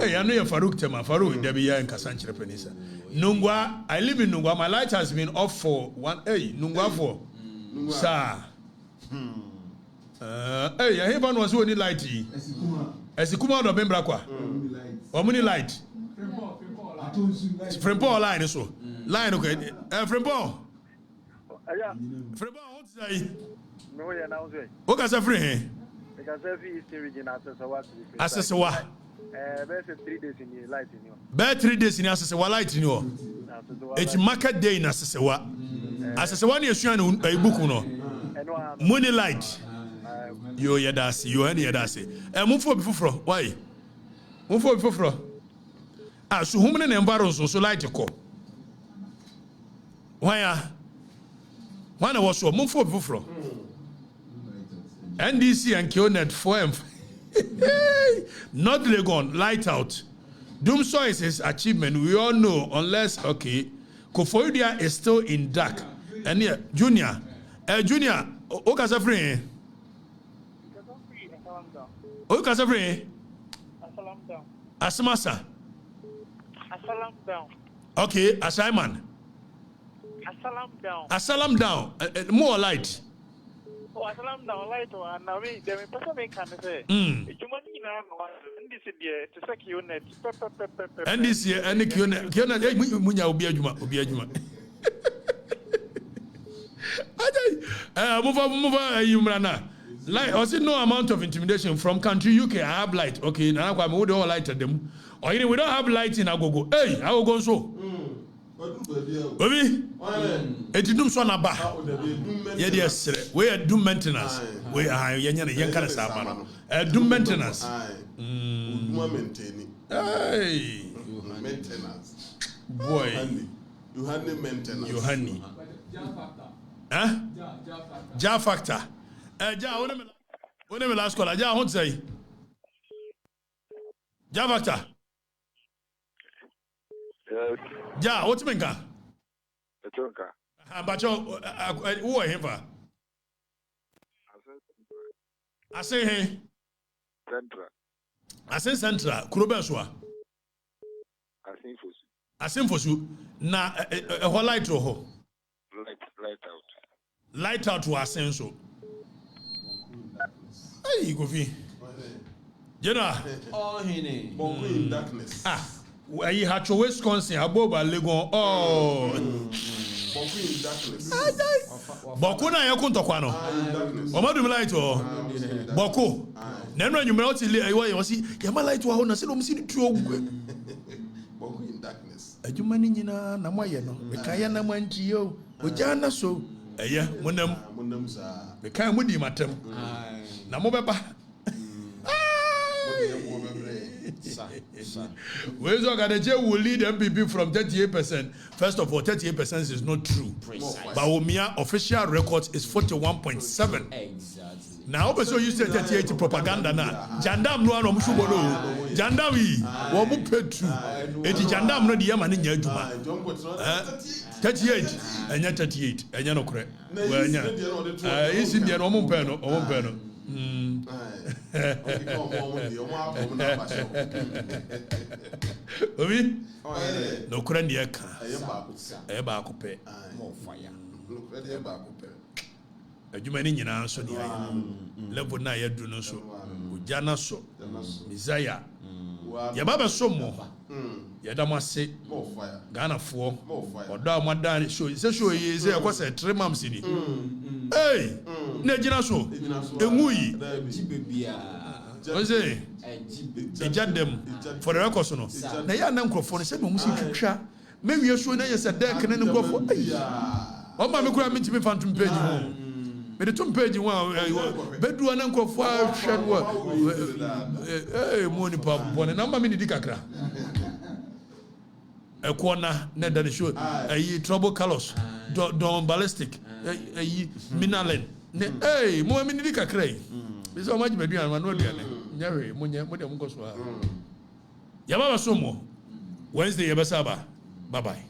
eh ya no ye Farouk Tema Farouk da bi ya nkasa nkyere penisa Nungwa I live in Nungwa my light has been off for one Nungwa for sir ya he ban was only light yi esikuma do bembra kwa omuni light Frempo line so line okay Frempo Frempo what say no ya na so o ka say free because every Eastern region Asesewa. Best 3 days in the light in you. Best 3 days in Asesewa light in you. It's market day in Asesewa. Asesewa ni esuan e buku no. Money light. Yo yadasi, yo any yadasi. Mufo bi fufro. Why? Mufo bi fufro. So humne na environment so light ko. Why na was so mufo bi fufro. NDC and Kionet 4M. Not Legon, light out. Dumso is his achievement. We all know, unless, okay, Kofoidia is still in dark. And yeah, Junior, Okasafri. Okasafri. Asamasa. Asalam down. Okay, Asaiman. Asalam down. More light. Oh, Asalam down light one. Now we person make can say. You must be now NDC there to sec unit. NDC and Kionet munya obi adwuma. Move you mrana. Light also no amount of intimidation from country UK. I have light. Okay, now I'm going to light at them. Or we don't have light in Agogo. Hey, I will go so. Baby, it dum so na ba. Ye dey sere. We do maintenance. We are yen kana sa ma. Do maintenance. Hey, maintenance. Boy. Yohane maintenance. Yohane. Huh? Ja factor. Ja one me last call. Ja hot say. Ja factor. Ja, what's menka? Etonka. Bacho, who are here? I say hey. Central. I say Central. Kurobeswa. I say Fosu. Na a whole light ho. Light out. Light out was saying so. Hey, go fi. Jena. Oh, hene. Bawku in darkness. Ayi hacho Wisconsin aboba Legon Bawku in darkness. Bawku na yakun tokwa no. O ma dum light o. Bawku. Na no anyumra oti le ayi wo si ya ma light wa ho na se no msi ni tuo gwe. Bawku in darkness. Adwuma ni nyina na moye no. Me kan ya na manchi yo. Oja na so. Eye monam sa. Me kan mu di matem. Na mo beba. Where's Okatakyie will lead MPP from 38%. First of all, 38% is not true. Bawumia official record is 41.7. Exactly. Now, also you say 38 propaganda na. Jandam no ano mushubono. Jandawi wo mu petru. Eti jandam no de yama ne nya adwuma. 38 enya 38 enya no kore. Wa enya. Isi de no mo pɛ no. Obi no kura ndiye ka eba akopɛ mo fire eba akopɛ adwuma ni nyina so ni ayi level na ya du no so ojana so Messiah Yababa Somo. Yadamase. Ghana for. Oda Madan show. It's a show is a course at 3 months in it. Hey! Nejina so. Engui. What's it? They judge them for the records. No, now you are not for the same music. Maybe you should know you said there can any go for. Oh, my, I'm meant to be found to page home. But the 2 page one, bedroom and uncle for shadow. Hey, money pop, one and number mini dicacra. A corner, net that is sure. A trouble colors, don ballistic, a minalen. Hey, more mini dicacra. It's so much better than one word. Nyare munya mude mukoswa. Yababa Somo. Wednesday yabasaba. Bye bye.